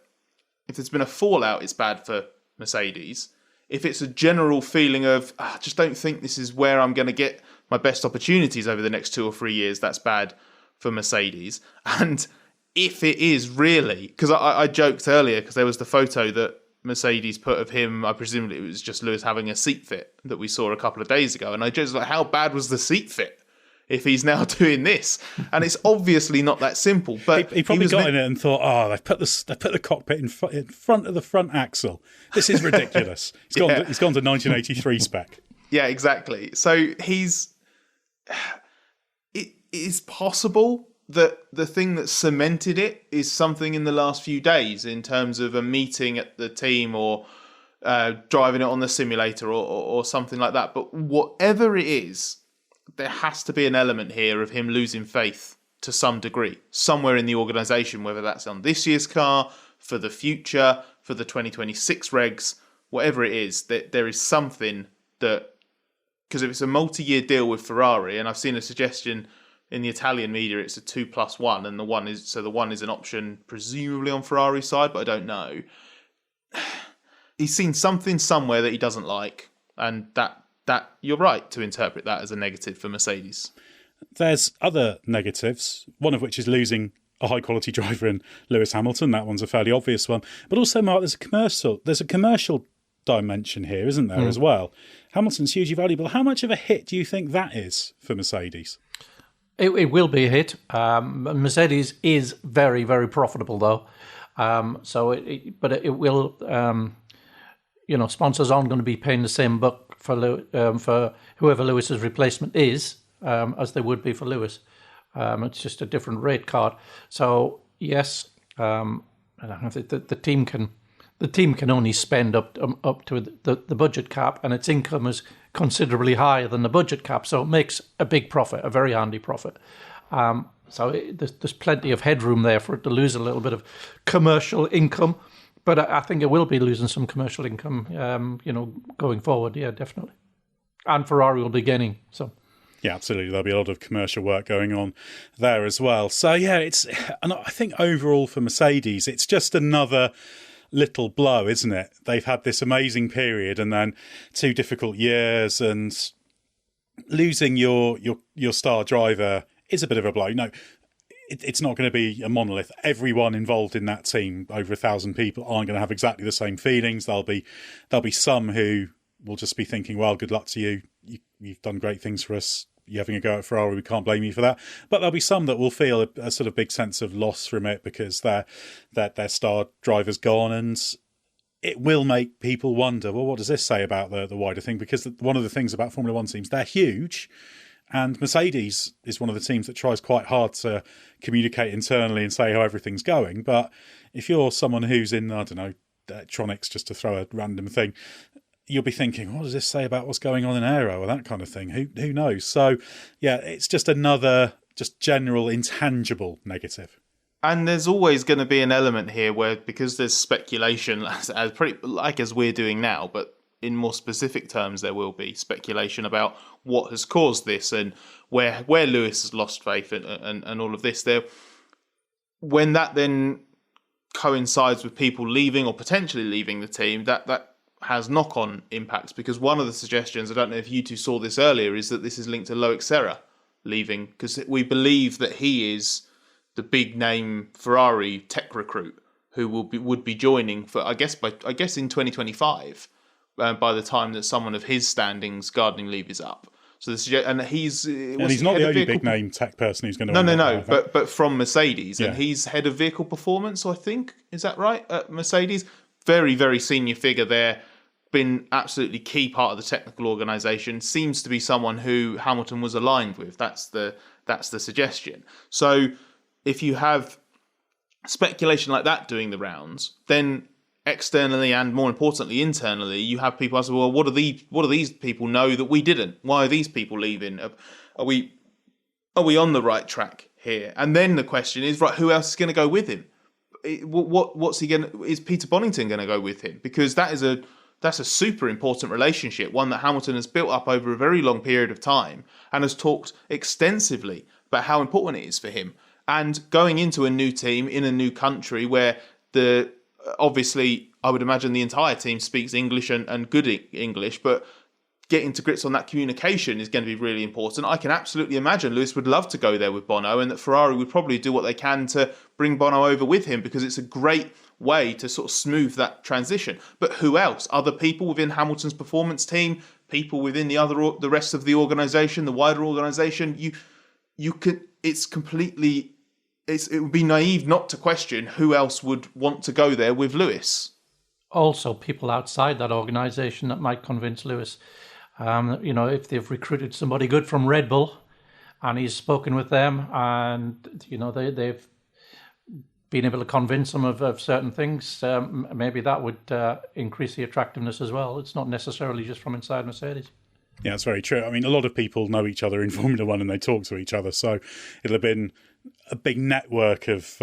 [SPEAKER 8] if there's been a fallout, it's bad for Mercedes. If it's a general feeling of, I just don't think this is where I'm going to get my best opportunities over the next 2 or 3 years, that's bad for Mercedes. And if it is really, because I joked earlier, because there was the photo that Mercedes put of him, I presumed it was just Lewis having a seat fit that we saw a couple of days ago. And I just like, how bad was the seat fit if he's now doing this? And it's obviously not that simple. But
[SPEAKER 6] he probably got in it and thought, they've put the cockpit in front of the front axle. This is ridiculous. He's gone to 1983 spec.
[SPEAKER 8] Yeah, exactly. So it is possible that the thing that cemented it is something in the last few days in terms of a meeting at the team or driving it on the simulator or something like that. But whatever it is, there has to be an element here of him losing faith to some degree, somewhere in the organisation, whether that's on this year's car, for the future, for the 2026 regs, whatever it is, that there is something that... Because if it's a multi-year deal with Ferrari, and I've seen a suggestion in the Italian media, it's a 2+1, and the one is an option presumably on Ferrari's side, but I don't know. He's seen something somewhere that he doesn't like, and that you're right to interpret that as a negative for Mercedes.
[SPEAKER 6] There's other negatives, one of which is losing a high-quality driver in Lewis Hamilton. That one's a fairly obvious one. But also, Mark, there's a commercial dimension here, isn't there, as well? Hamilton's hugely valuable. How much of a hit do you think that is for Mercedes?
[SPEAKER 7] It will be a hit. Mercedes is very, very profitable, though. But it will. Sponsors aren't going to be paying the same buck for whoever Lewis's replacement is as they would be for Lewis. It's just a different rate card. So yes, the team can only spend up to the budget cap, and its income is considerably higher than the budget cap. So it makes a big profit, a very handy profit. There's plenty of headroom there for it to lose a little bit of commercial income. But I think it will be losing some commercial income, going forward. Yeah, definitely. And Ferrari will be gaining. So,
[SPEAKER 6] yeah, absolutely. There'll be a lot of commercial work going on there as well. So, yeah, and I think overall for Mercedes, it's just another little blow, isn't it? They've had this amazing period and then 2 difficult years, and losing your star driver is a bit of a blow. No, it's not going to be a monolith. Everyone involved in that team, over 1,000 people, aren't going to have exactly the same feelings. There'll be some who will just be thinking, well, good luck to you. You've done great things for us. You're having a go at Ferrari. We can't blame you for that. But there'll be some that will feel a sort of big sense of loss from it because their star driver's gone, and it will make people wonder, well, what does this say about the wider thing? Because one of the things about Formula One teams, they're huge. And Mercedes is one of the teams that tries quite hard to communicate internally and say how everything's going. But if you're someone who's in, I don't know, electronics, just to throw a random thing, you'll be thinking, what does this say about what's going on in aero or that kind of thing? Who knows? So, yeah, it's just another just general intangible negative.
[SPEAKER 8] And there's always going to be an element here where, because there's speculation, as pretty like as we're doing now, but in more specific terms, there will be speculation about what has caused this and where Lewis has lost faith and all of this. There, when that then coincides with people leaving or potentially leaving the team, that has knock-on impacts. Because one of the suggestions, I don't know if you two saw this earlier, is that this is linked to Loic Serra leaving, because we believe that he is the big name Ferrari tech recruit who would be joining for I guess in 2025. By the time that someone of his standings gardening leave is up. So he's
[SPEAKER 6] not the only big name tech person who's going to
[SPEAKER 8] no, but from Mercedes, and he's head of vehicle performance, I think. Is that right? At Mercedes, very, very senior figure there, been absolutely key part of the technical organisation, seems to be someone who Hamilton was aligned with. That's the suggestion. So if you have speculation like that doing the rounds, then externally and more importantly internally, you have people asking, well, what do these people know that we didn't? Why are these people leaving? Are we on the right track here? And then the question is, right, who else is going to go with him? What's he going to? Is Peter Bonington going to go with him? Because that's a super important relationship, one that Hamilton has built up over a very long period of time and has talked extensively about how important it is for him. And going into a new team in a new country where obviously, I would imagine the entire team speaks English and good English, but getting to grips on that communication is going to be really important. I can absolutely imagine Lewis would love to go there with Bono, and that Ferrari would probably do what they can to bring Bono over with him, because it's a great way to sort of smooth that transition. But who else? Other people within Hamilton's performance team, people within the rest of the organisation, the wider organisation. You could. It's completely. It would be naive not to question who else would want to go there with Lewis.
[SPEAKER 7] Also, people outside that organisation that might convince Lewis. If they've recruited somebody good from Red Bull and he's spoken with them and, they've been able to convince them of certain things, maybe that would increase the attractiveness as well. It's not necessarily just from inside Mercedes.
[SPEAKER 6] Yeah, that's very true. I mean, a lot of people know each other in Formula One and they talk to each other. So it'll have been a big network of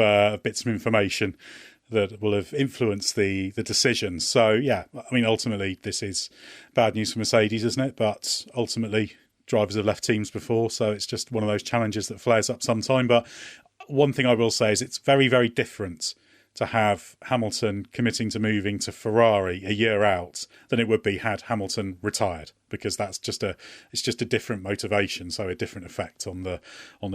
[SPEAKER 6] bits of information that will have influenced the decisions. So, yeah, I mean, ultimately, this is bad news for Mercedes, isn't it? But ultimately, drivers have left teams before, so it's just one of those challenges that flares up sometime. But one thing I will say is it's very, very different to have Hamilton committing to moving to Ferrari a year out than it would be had Hamilton retired, because it's just a different motivation, so a different effect on the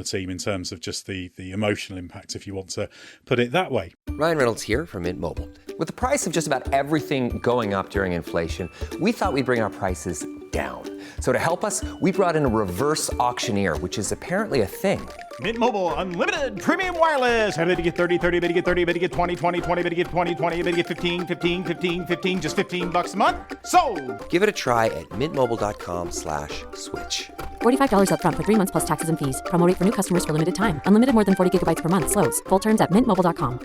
[SPEAKER 6] team in terms of just the emotional impact, if you want to put it that way.
[SPEAKER 2] Ryan Reynolds here from Mint Mobile. With the price of just about everything going up during inflation, we thought we'd bring our prices down. So to help us, we brought in a reverse auctioneer, which is apparently a thing.
[SPEAKER 3] Mint Mobile Unlimited Premium Wireless. How to get 30, 30, bit to get 30, bit to get 20, 20, 20, bit to get 20, 20, bit to get 15, 15, 15, 15, just $15 a month? Sold!
[SPEAKER 2] Give it a try at mintmobile.com/switch.
[SPEAKER 4] $45 up front for 3 months plus taxes and fees. Promo rate for new customers for limited time. Unlimited more than 40 gigabytes per month. Slows full terms at mintmobile.com.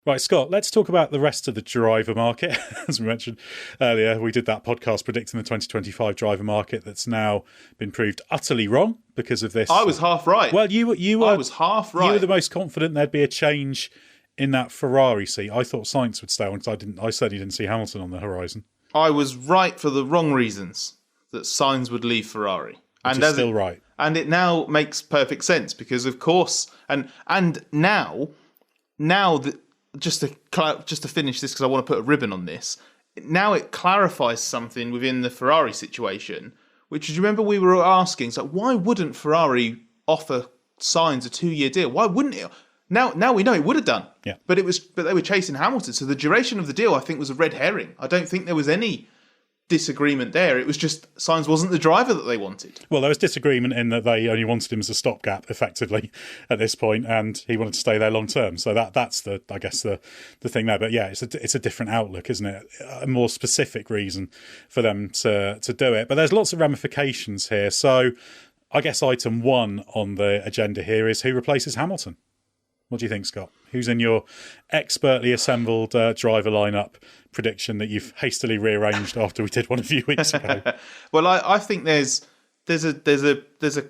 [SPEAKER 6] Right, Scott, let's talk about the rest of the driver market. As we mentioned earlier, we did that podcast predicting the 2025 driver market that's now been proved utterly wrong because of this.
[SPEAKER 8] I was half right.
[SPEAKER 6] Well, you were.
[SPEAKER 8] I was half right.
[SPEAKER 6] You were the most confident there'd be a change
[SPEAKER 9] in that Ferrari seat. I thought Sainz would stay on because I certainly didn't see Hamilton on the horizon.
[SPEAKER 8] I was right for the wrong reasons that Sainz would leave Ferrari.
[SPEAKER 9] Which is still right.
[SPEAKER 8] And it now makes perfect sense because, of course, and now just to finish this because I want to put a ribbon on this. Now it clarifies something within the Ferrari situation, which, do you remember we were asking, so why wouldn't Ferrari offer Sainz a 2-year deal? Why wouldn't it? Now we know it would have done.
[SPEAKER 9] Yeah.
[SPEAKER 8] But they were chasing Hamilton, so the duration of the deal I think was a red herring. I don't think there was any disagreement there. It was just Sainz wasn't the driver that they wanted.
[SPEAKER 9] Well, there was disagreement in that they only wanted him as a stopgap, effectively, at this point, and he wanted to stay there long term. So that's the thing there. But yeah, it's a different outlook, isn't it? A more specific reason for them to do it. But there's lots of ramifications here. So I guess item 1 on the agenda here is who replaces Hamilton. What do you think, Scott? Who's in your expertly assembled driver lineup prediction that you've hastily rearranged after we did one a few weeks ago?
[SPEAKER 8] Well, I think there's a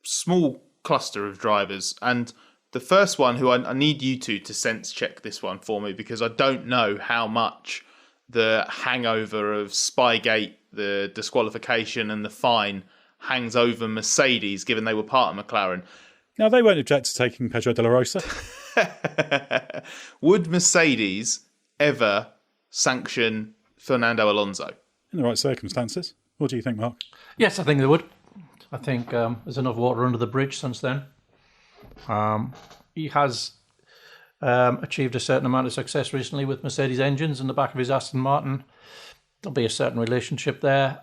[SPEAKER 8] small cluster of drivers, and the first one who I need you to sense check this one for me because I don't know how much the hangover of Spygate, the disqualification and the fine hangs over Mercedes, given they were part of McLaren.
[SPEAKER 9] Now, they won't object to taking Pedro de la Rosa.
[SPEAKER 8] Would Mercedes ever sanction Fernando Alonso?
[SPEAKER 9] In the right circumstances. What do you think, Mark?
[SPEAKER 7] Yes, I think they would. I think there's enough water under the bridge since then. He has achieved a certain amount of success recently with Mercedes engines in the back of his Aston Martin. There'll be a certain relationship there.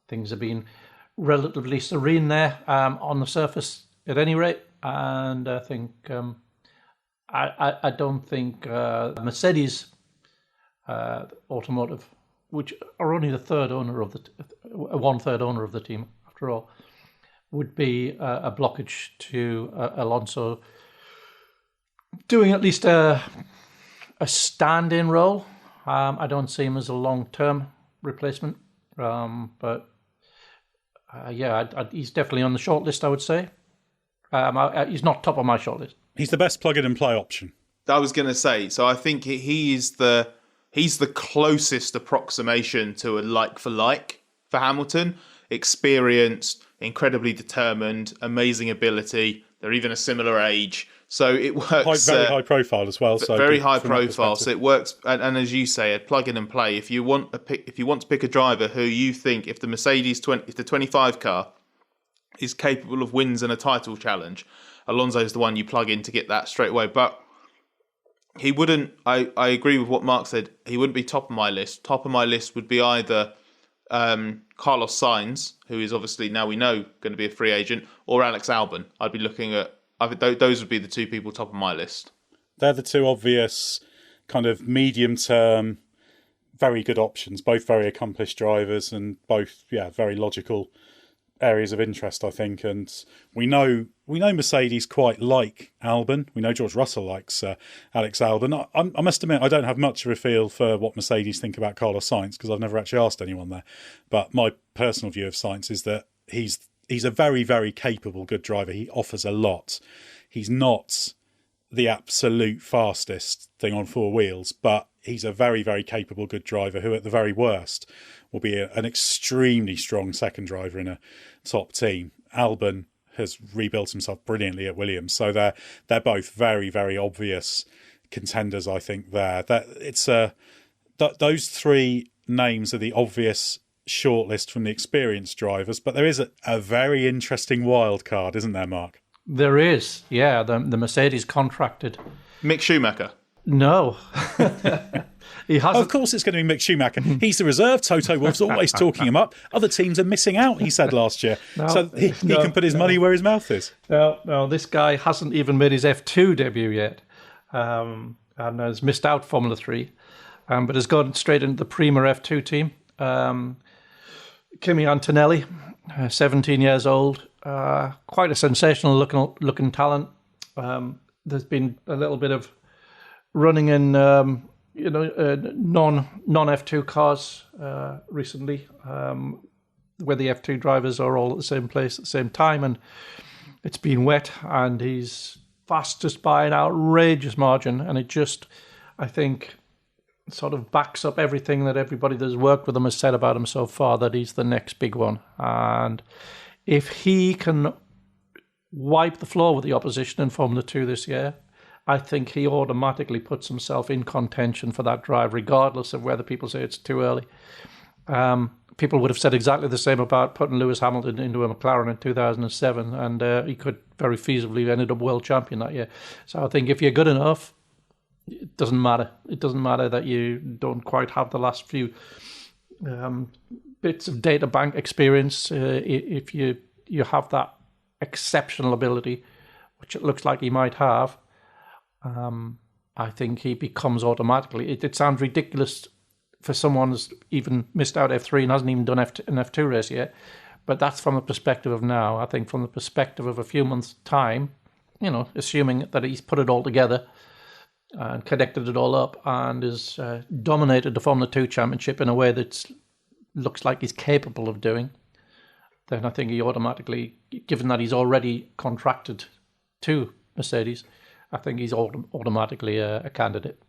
[SPEAKER 7] Things have been relatively serene there on the surface at any rate. And I think I don't think Mercedes Automotive, which are only the third owner of one-third owner of the team after all, would be a blockage to Alonso doing at least a stand-in role. I don't see him as a long-term replacement, but he's definitely on the shortlist, I would say. He's not top of my shortlist.
[SPEAKER 9] He's the best plug-in-and-play option.
[SPEAKER 8] I was going to say, so I think he's the closest approximation to a like-for-like for Hamilton. Experienced, incredibly determined, amazing ability. They're even a similar age. So it works.
[SPEAKER 9] Very high profile as well. So
[SPEAKER 8] very high profile. So it works. And as you say, a plug in and play. If you want to pick a driver who you think, if the Mercedes if the 25 car is capable of wins and a title challenge, Alonso is the one you plug in to get that straight away. But he wouldn't. I agree with what Mark said. He wouldn't be top of my list. Top of my list would be either Carlos Sainz, who is obviously now we know going to be a free agent, or Alex Albon. I'd be looking at. I think those would be the two people top of my list.
[SPEAKER 9] They're the two obvious kind of medium-term, very good options. Both very accomplished drivers and both, very logical areas of interest, I think. And we know Mercedes quite like Albon. We know George Russell likes Alex Albon. I must admit, I don't have much of a feel for what Mercedes think about Carlos Sainz because I've never actually asked anyone there. But my personal view of Sainz is that he's a very, very capable, good driver. He offers a lot. He's not the absolute fastest thing on four wheels, but he's a very, very capable, good driver who, at the very worst, will be an extremely strong second driver in a top team. Albon has rebuilt himself brilliantly at Williams, so they're both very, very obvious contenders, I think, there. Those three names are the obvious shortlist from the experienced drivers, but there is a very interesting wild card, isn't there, Mark?
[SPEAKER 7] There is, yeah. The Mercedes contracted
[SPEAKER 8] Mick Schumacher.
[SPEAKER 7] No, he hasn't.
[SPEAKER 9] Of course, it's going to be Mick Schumacher. He's the reserve. Toto Wolff's always talking him up. Other teteams are missing out, he said last year. So he can put his money where his mouth is.
[SPEAKER 7] No, this guy hasn't even made his F2 debut yet, and has missed out Formula 3, but has gone straight into the Prima F2 team. Kimi Antonelli, 17 years old, quite a sensational looking talent. There's been a little bit of running in non F2 cars recently, where the F2 drivers are all at the same place at the same time, and it's been wet, and he's fastest by an outrageous margin, and it just, I think, sort of backs up everything that everybody that's worked with him has said about him so far, that he's the next big one. And if he can wipe the floor with the opposition in Formula 2 this year, I think he automatically puts himself in contention for that drive, regardless of whether people say it's too early. People would have said exactly the same about putting Lewis Hamilton into a McLaren in 2007, and he could very feasibly have ended up world champion that year. So I think if you're good enough, it doesn't matter. It doesn't matter that you don't quite have the last few bits of data bank experience. If you have that exceptional ability, which it looks like he might have, I think he becomes automatically. It sounds ridiculous for someone who's even missed out F3 and hasn't even done an F2 race yet, but that's from the perspective of now. I think from the perspective of a few months' time, assuming that he's put it all together and connected it all up and has dominated the Formula 2 championship in a way that looks like he's capable of doing, then I think he automatically, given that he's already contracted to Mercedes, I think he's automatically a candidate.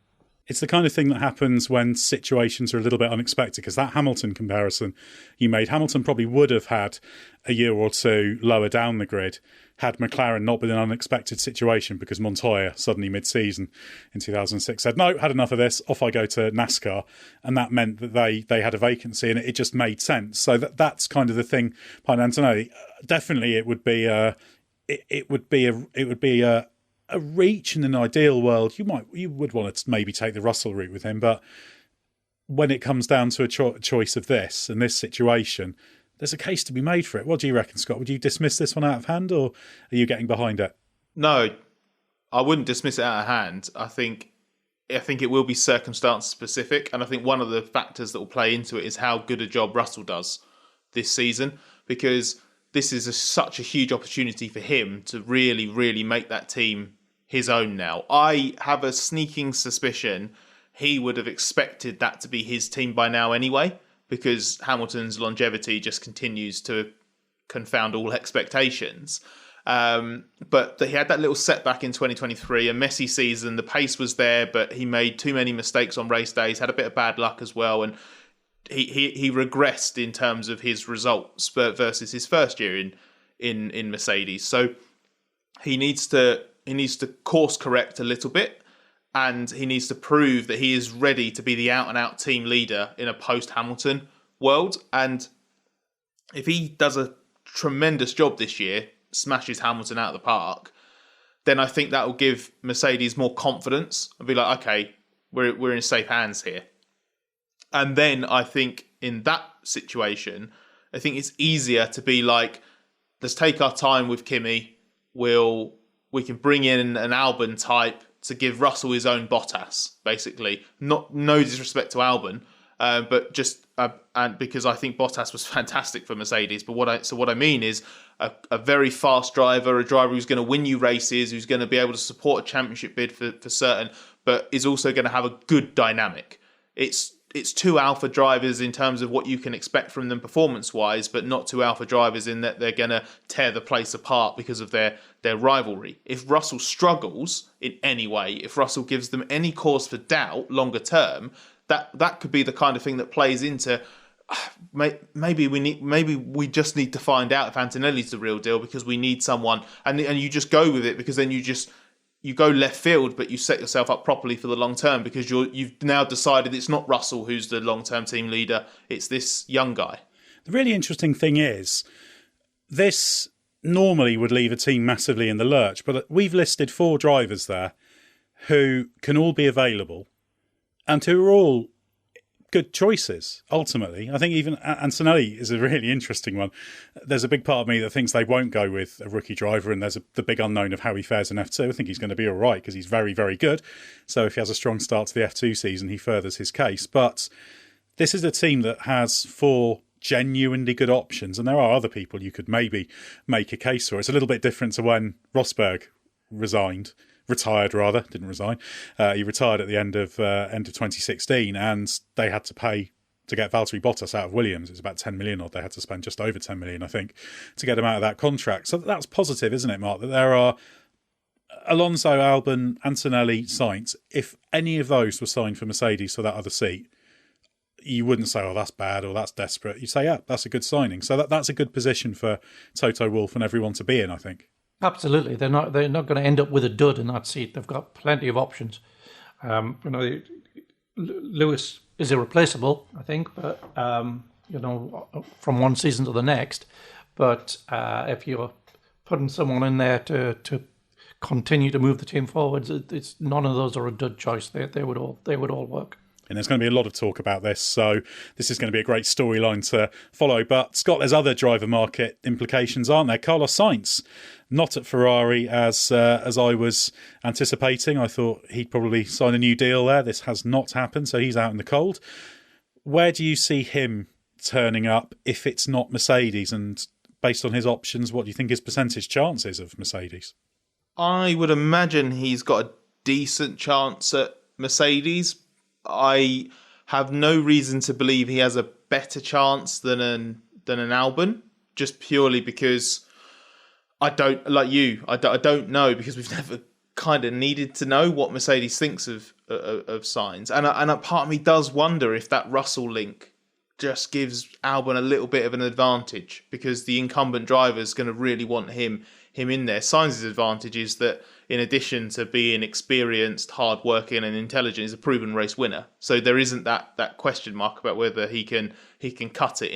[SPEAKER 9] It's the kind of thing that happens when situations are a little bit unexpected, because that Hamilton comparison you made, Hamilton probably would have had a year or two lower down the grid had McLaren not been an unexpected situation, because Montoya suddenly mid-season in 2006 said, no, had enough of this, off I go to NASCAR. And that meant that they had a vacancy, and it just made sense. So that's kind of the thing behind Antonelli. Definitely it would be a reach in an ideal world. You would want to maybe take the Russell route with him, but when it comes down to a choice of this and this situation, there's a case to be made for it. What do you reckon, Scott? Would you dismiss this one out of hand, or are you getting behind it?
[SPEAKER 8] No, I wouldn't dismiss it out of hand. I think it will be circumstance specific, and I think one of the factors that will play into it is how good a job Russell does this season, because this is such a huge opportunity for him to really, really make that team his own now. I have a sneaking suspicion he would have expected that to be his team by now anyway, because Hamilton's longevity just continues to confound all expectations. But he had that little setback in 2023, a messy season. The pace was there, but he made too many mistakes on race days, had a bit of bad luck as well, and he regressed in terms of his results versus his first year in Mercedes. So he needs to course correct a little bit, and he needs to prove that he is ready to be the out-and-out team leader in a post-Hamilton world. And if he does a tremendous job this year, smashes Hamilton out of the park, then I think that will give Mercedes more confidence and be like, okay, we're in safe hands here. And then I think in that situation, I think it's easier to be like, let's take our time with Kimi. We can bring in an Albon type to give Russell his own Bottas, basically. No disrespect to Albon, but just and because I think Bottas was fantastic for Mercedes. But what I mean is a very fast driver, a driver who's going to win you races, who's going to be able to support a championship bid for certain, but is also going to have a good dynamic. It's two alpha drivers in terms of what you can expect from them performance-wise, but not two alpha drivers in that they're going to tear the place apart because of their rivalry. If Russell struggles in any way, if Russell gives them any cause for doubt longer term, that could be the kind of thing that plays into maybe we just need to find out if Antonelli's the real deal, because we need someone, and you just go with it, because then you go left field, but you set yourself up properly for the long term, because you've now decided it's not Russell who's the long-term team leader, it's this young guy.
[SPEAKER 9] The really interesting thing is, this normally would leave a team massively in the lurch, but we've listed 4 drivers there who can all be available and who are all good choices, ultimately. I think even Antonelli is a really interesting one. There's a big part of me that thinks they won't go with a rookie driver, and there's the big unknown of how he fares in F2. I think he's going to be all right because he's very, very good. So if he has a strong start to the F2 season, he furthers his case. But this is a team that has 4 genuinely good options, and there are other people you could maybe make a case for. It's a little bit different to when Rosberg retired, didn't resign. He retired at the end of 2016, and they had to pay to get Valtteri Bottas out of Williams. It was about 10 million, or they had to spend just over 10 million, I think, to get him out of that contract. So that's positive, isn't it, Mark? That there are Alonso, Albon, Antonelli, Sainz, if any of those were signed for Mercedes for that other seat, you wouldn't say, oh, that's bad or that's desperate. You'd say, yeah, that's a good signing. So that's a good position for Toto Wolff and everyone to be in, I think.
[SPEAKER 7] Absolutely. They're not going to end up with a dud in that seat. They've got plenty of options. Lewis is irreplaceable, I think, but from one season to the next. But if you're putting someone in there to continue to move the team forwards, it's none of those are a dud choice. They would all work.
[SPEAKER 9] And there's going to be a lot of talk about this, so this is going to be a great storyline to follow. But, Scott, there's other driver market implications, aren't there? Carlos Sainz, not at Ferrari as I was anticipating. I thought he'd probably sign a new deal there. This has not happened, so he's out in the cold. Where do you see him turning up if it's not Mercedes? And based on his options, what do you think his percentage chance is of Mercedes?
[SPEAKER 8] I would imagine he's got a decent chance at Mercedes. I have no reason to believe he has a better chance than an Albon, just purely because I don't know, because we've never kind of needed to know what Mercedes thinks of Sainz, and a part of me does wonder if that Russell link just gives Albon a little bit of an advantage, because the incumbent driver is going to really want him in there. Sainz's advantage is that, in addition to being experienced, hard-working and intelligent, he's a proven race winner. So there isn't that question mark about whether he can cut it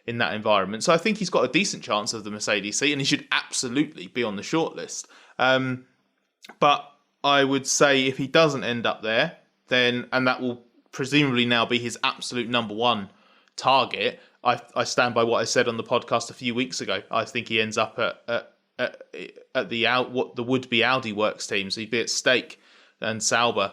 [SPEAKER 8] in that environment. So I think he's got a decent chance of the Mercedes seat, and he should absolutely be on the shortlist. But I would say if he doesn't end up there, then, and that will presumably now be his absolute number one target, I stand by what I said on the podcast a few weeks ago. I think he ends up at the would-be Audi works team, so he'd be at Stake and Sauber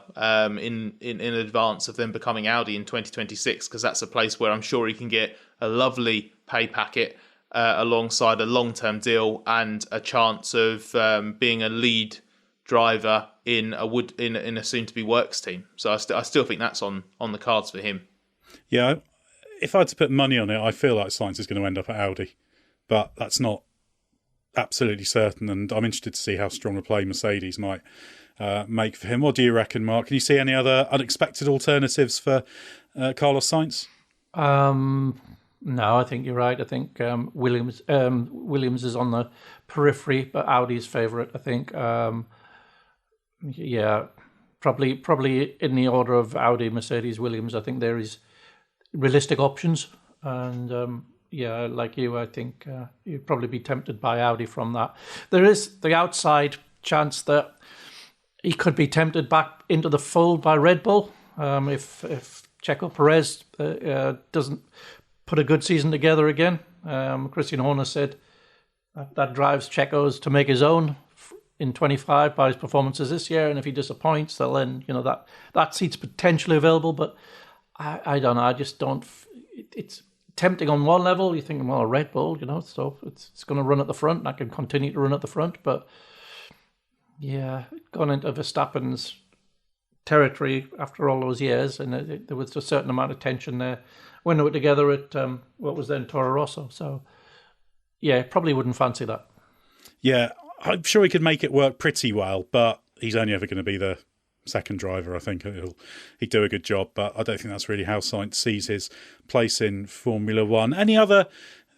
[SPEAKER 8] in advance of them becoming Audi in 2026, because that's a place where I'm sure he can get a lovely pay packet alongside a long-term deal and a chance of being a lead driver in a soon-to-be works team. So I still think that's on the cards for him.
[SPEAKER 9] Yeah, if I had to put money on it, I feel like Sainz is going to end up at Audi, but that's not absolutely certain, and I'm interested to see how strong a play Mercedes might make for him. What do you reckon, Mark? Can you see any other unexpected alternatives for Carlos Sainz?
[SPEAKER 7] No, I think you're right. I think Williams is on the periphery, but Audi's favourite, I think. Probably in the order of Audi, Mercedes, Williams. I think there is realistic options, and like you, I think you'd probably be tempted by Audi from that. There is the outside chance that he could be tempted back into the fold by Red Bull if Checo Perez doesn't put a good season together again. Christian Horner said that drives Checo's to make his own in 25 by his performances this year, and if he disappoints, then that seat's potentially available. But I don't know. I just don't. It's tempting on one level. You're thinking, well, Red Bull, so it's going to run at the front, and I can continue to run at the front. But yeah, gone into Verstappen's territory after all those years, and there was a certain amount of tension there when they were together at what was then Toro Rosso. So yeah, probably wouldn't fancy that. Yeah,
[SPEAKER 9] I'm sure he could make it work pretty well, but he's only ever going to be the second driver. I think he'd do a good job, but I don't think that's really how Sainz sees his place in Formula One. Any other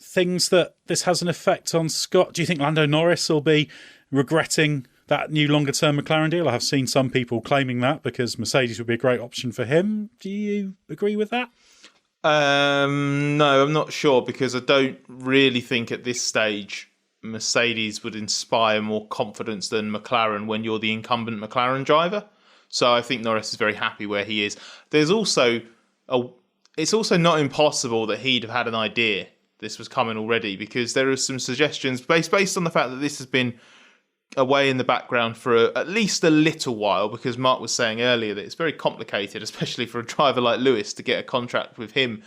[SPEAKER 9] things that this has an effect on, Scott? Do you think Lando Norris will be regretting that new longer-term McLaren deal? I have seen some people claiming that because Mercedes would be a great option for him. Do you agree with that?
[SPEAKER 8] No, I'm not sure, because I don't really think at this stage Mercedes would inspire more confidence than McLaren when you're the incumbent McLaren driver. So I think Norris is very happy where he is. There's also it's also not impossible that he'd have had an idea this was coming already, because there are some suggestions based on the fact that this has been away in the background for at least a little while, because Mark was saying earlier that it's very complicated, especially for a driver like Lewis, to get a contract with him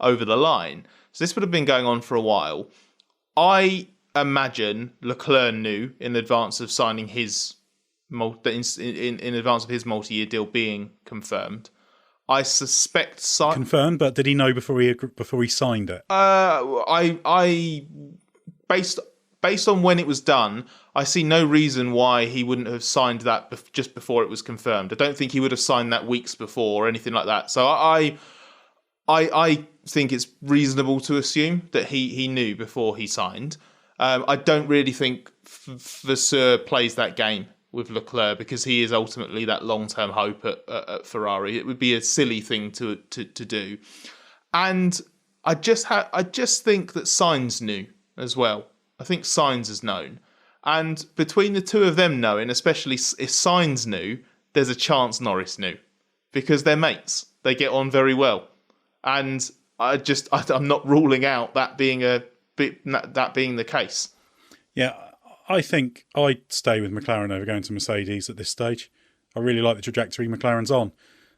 [SPEAKER 8] over the line. So this would have been going on for a while. I imagine Leclerc knew in advance of signing his in advance of his multi-year deal being confirmed. I suspect
[SPEAKER 9] confirmed, but did he know before he signed it?
[SPEAKER 8] I based based on when it was done, I see no reason why he wouldn't have signed that just before it was confirmed. I don't think he would have signed that weeks before or anything like that. So I think it's reasonable to assume that he knew before he signed. I don't really think Vasseur plays that game with Leclerc because he is ultimately that long-term hope at Ferrari. It would be a silly thing to do. And I just think that Sainz knew as well. I think Sainz is known. And between the two of them knowing, especially if Sainz knew, there's a chance Norris knew. Because they're mates. They get on very well. And I'm not ruling out that being the case.
[SPEAKER 9] Yeah, I think I'd stay with McLaren over going to Mercedes at this stage. I really like the trajectory McLaren's on.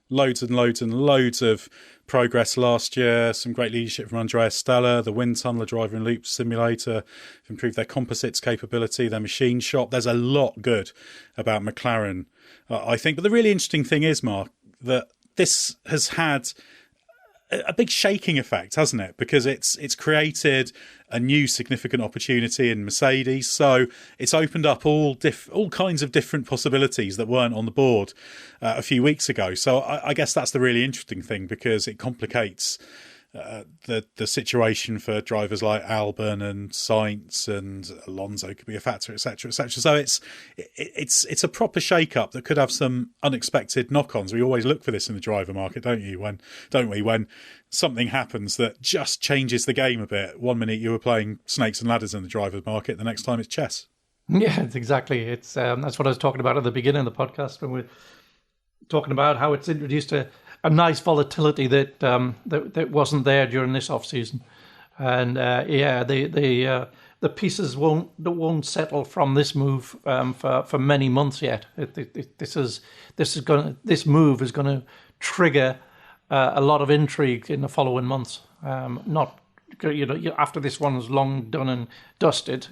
[SPEAKER 9] Loads and loads and loads of progress last year. Some great leadership from Andrea Stella. The wind tunnel, the driver and loop simulator, improved their composites capability, their machine shop. There's a lot good about McLaren, I think. But the really interesting thing is, Mark, that this has had a big shaking effect, hasn't it? Because it's created a new significant opportunity in Mercedes. So it's opened up all kinds of different possibilities that weren't on the board a few weeks ago. So I guess that's the really interesting thing, because it complicates the situation for drivers like Albon and Sainz, and Alonso could be a factor, etc., etc. So it's a proper shake-up that could have some unexpected knock-ons. We always look for this in the driver market, don't we? When something happens that just changes the game a bit. 1 minute you were playing snakes and ladders in the driver market, the next time it's chess.
[SPEAKER 7] Yeah, exactly. It's that's what I was talking about at the beginning of the podcast when we're talking about how it's introduced a nice volatility that wasn't there during this off season, and the pieces won't settle from this move for many months yet. This move is going to trigger a lot of intrigue in the following months. Not after this one's long done and dusted.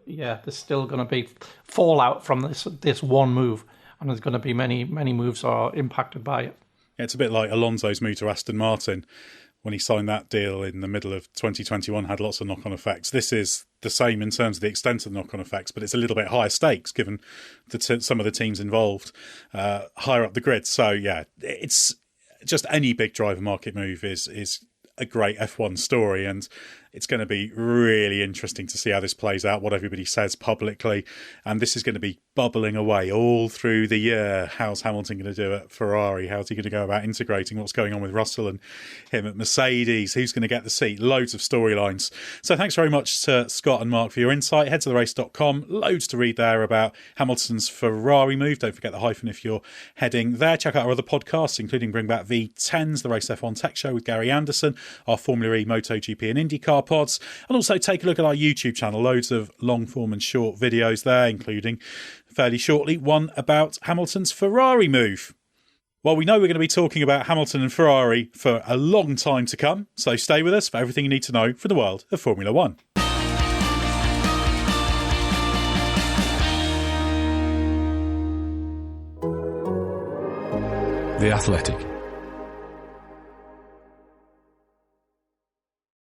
[SPEAKER 7] There's still going to be fallout from this one move, and there's going to be many moves are impacted by it.
[SPEAKER 9] It's a bit like Alonso's move to Aston Martin when he signed that deal in the middle of 2021, had lots of knock-on effects. This is the same in terms of the extent of the knock-on effects, but it's a little bit higher stakes given some of the teams involved higher up the grid. So, yeah, it's just any big driver market move is a great F1 story, and it's going to be really interesting to see how this plays out, what everybody says publicly, and this is going to be bubbling away all through the year. How's Hamilton going to do at Ferrari? How's he going to go about integrating what's going on with Russell and him at Mercedes? Who's going to get the seat? Loads of storylines. So thanks very much to Scott and Mark for your insight. Head to therace.com. Loads to read there about Hamilton's Ferrari move. Don't forget the hyphen if you're heading there. Check out our other podcasts, including Bring Back V10s, the Race F1 Tech Show with Gary Anderson, our Formula E, MotoGP and IndyCar pods, and also take a look at our YouTube channel. Loads of long form and short videos there, including fairly shortly one about Hamilton's Ferrari move. Well, we know we're going to be talking about Hamilton and Ferrari for a long time to come, so stay with us for everything you need to know from the world of Formula One.
[SPEAKER 10] The Athletic.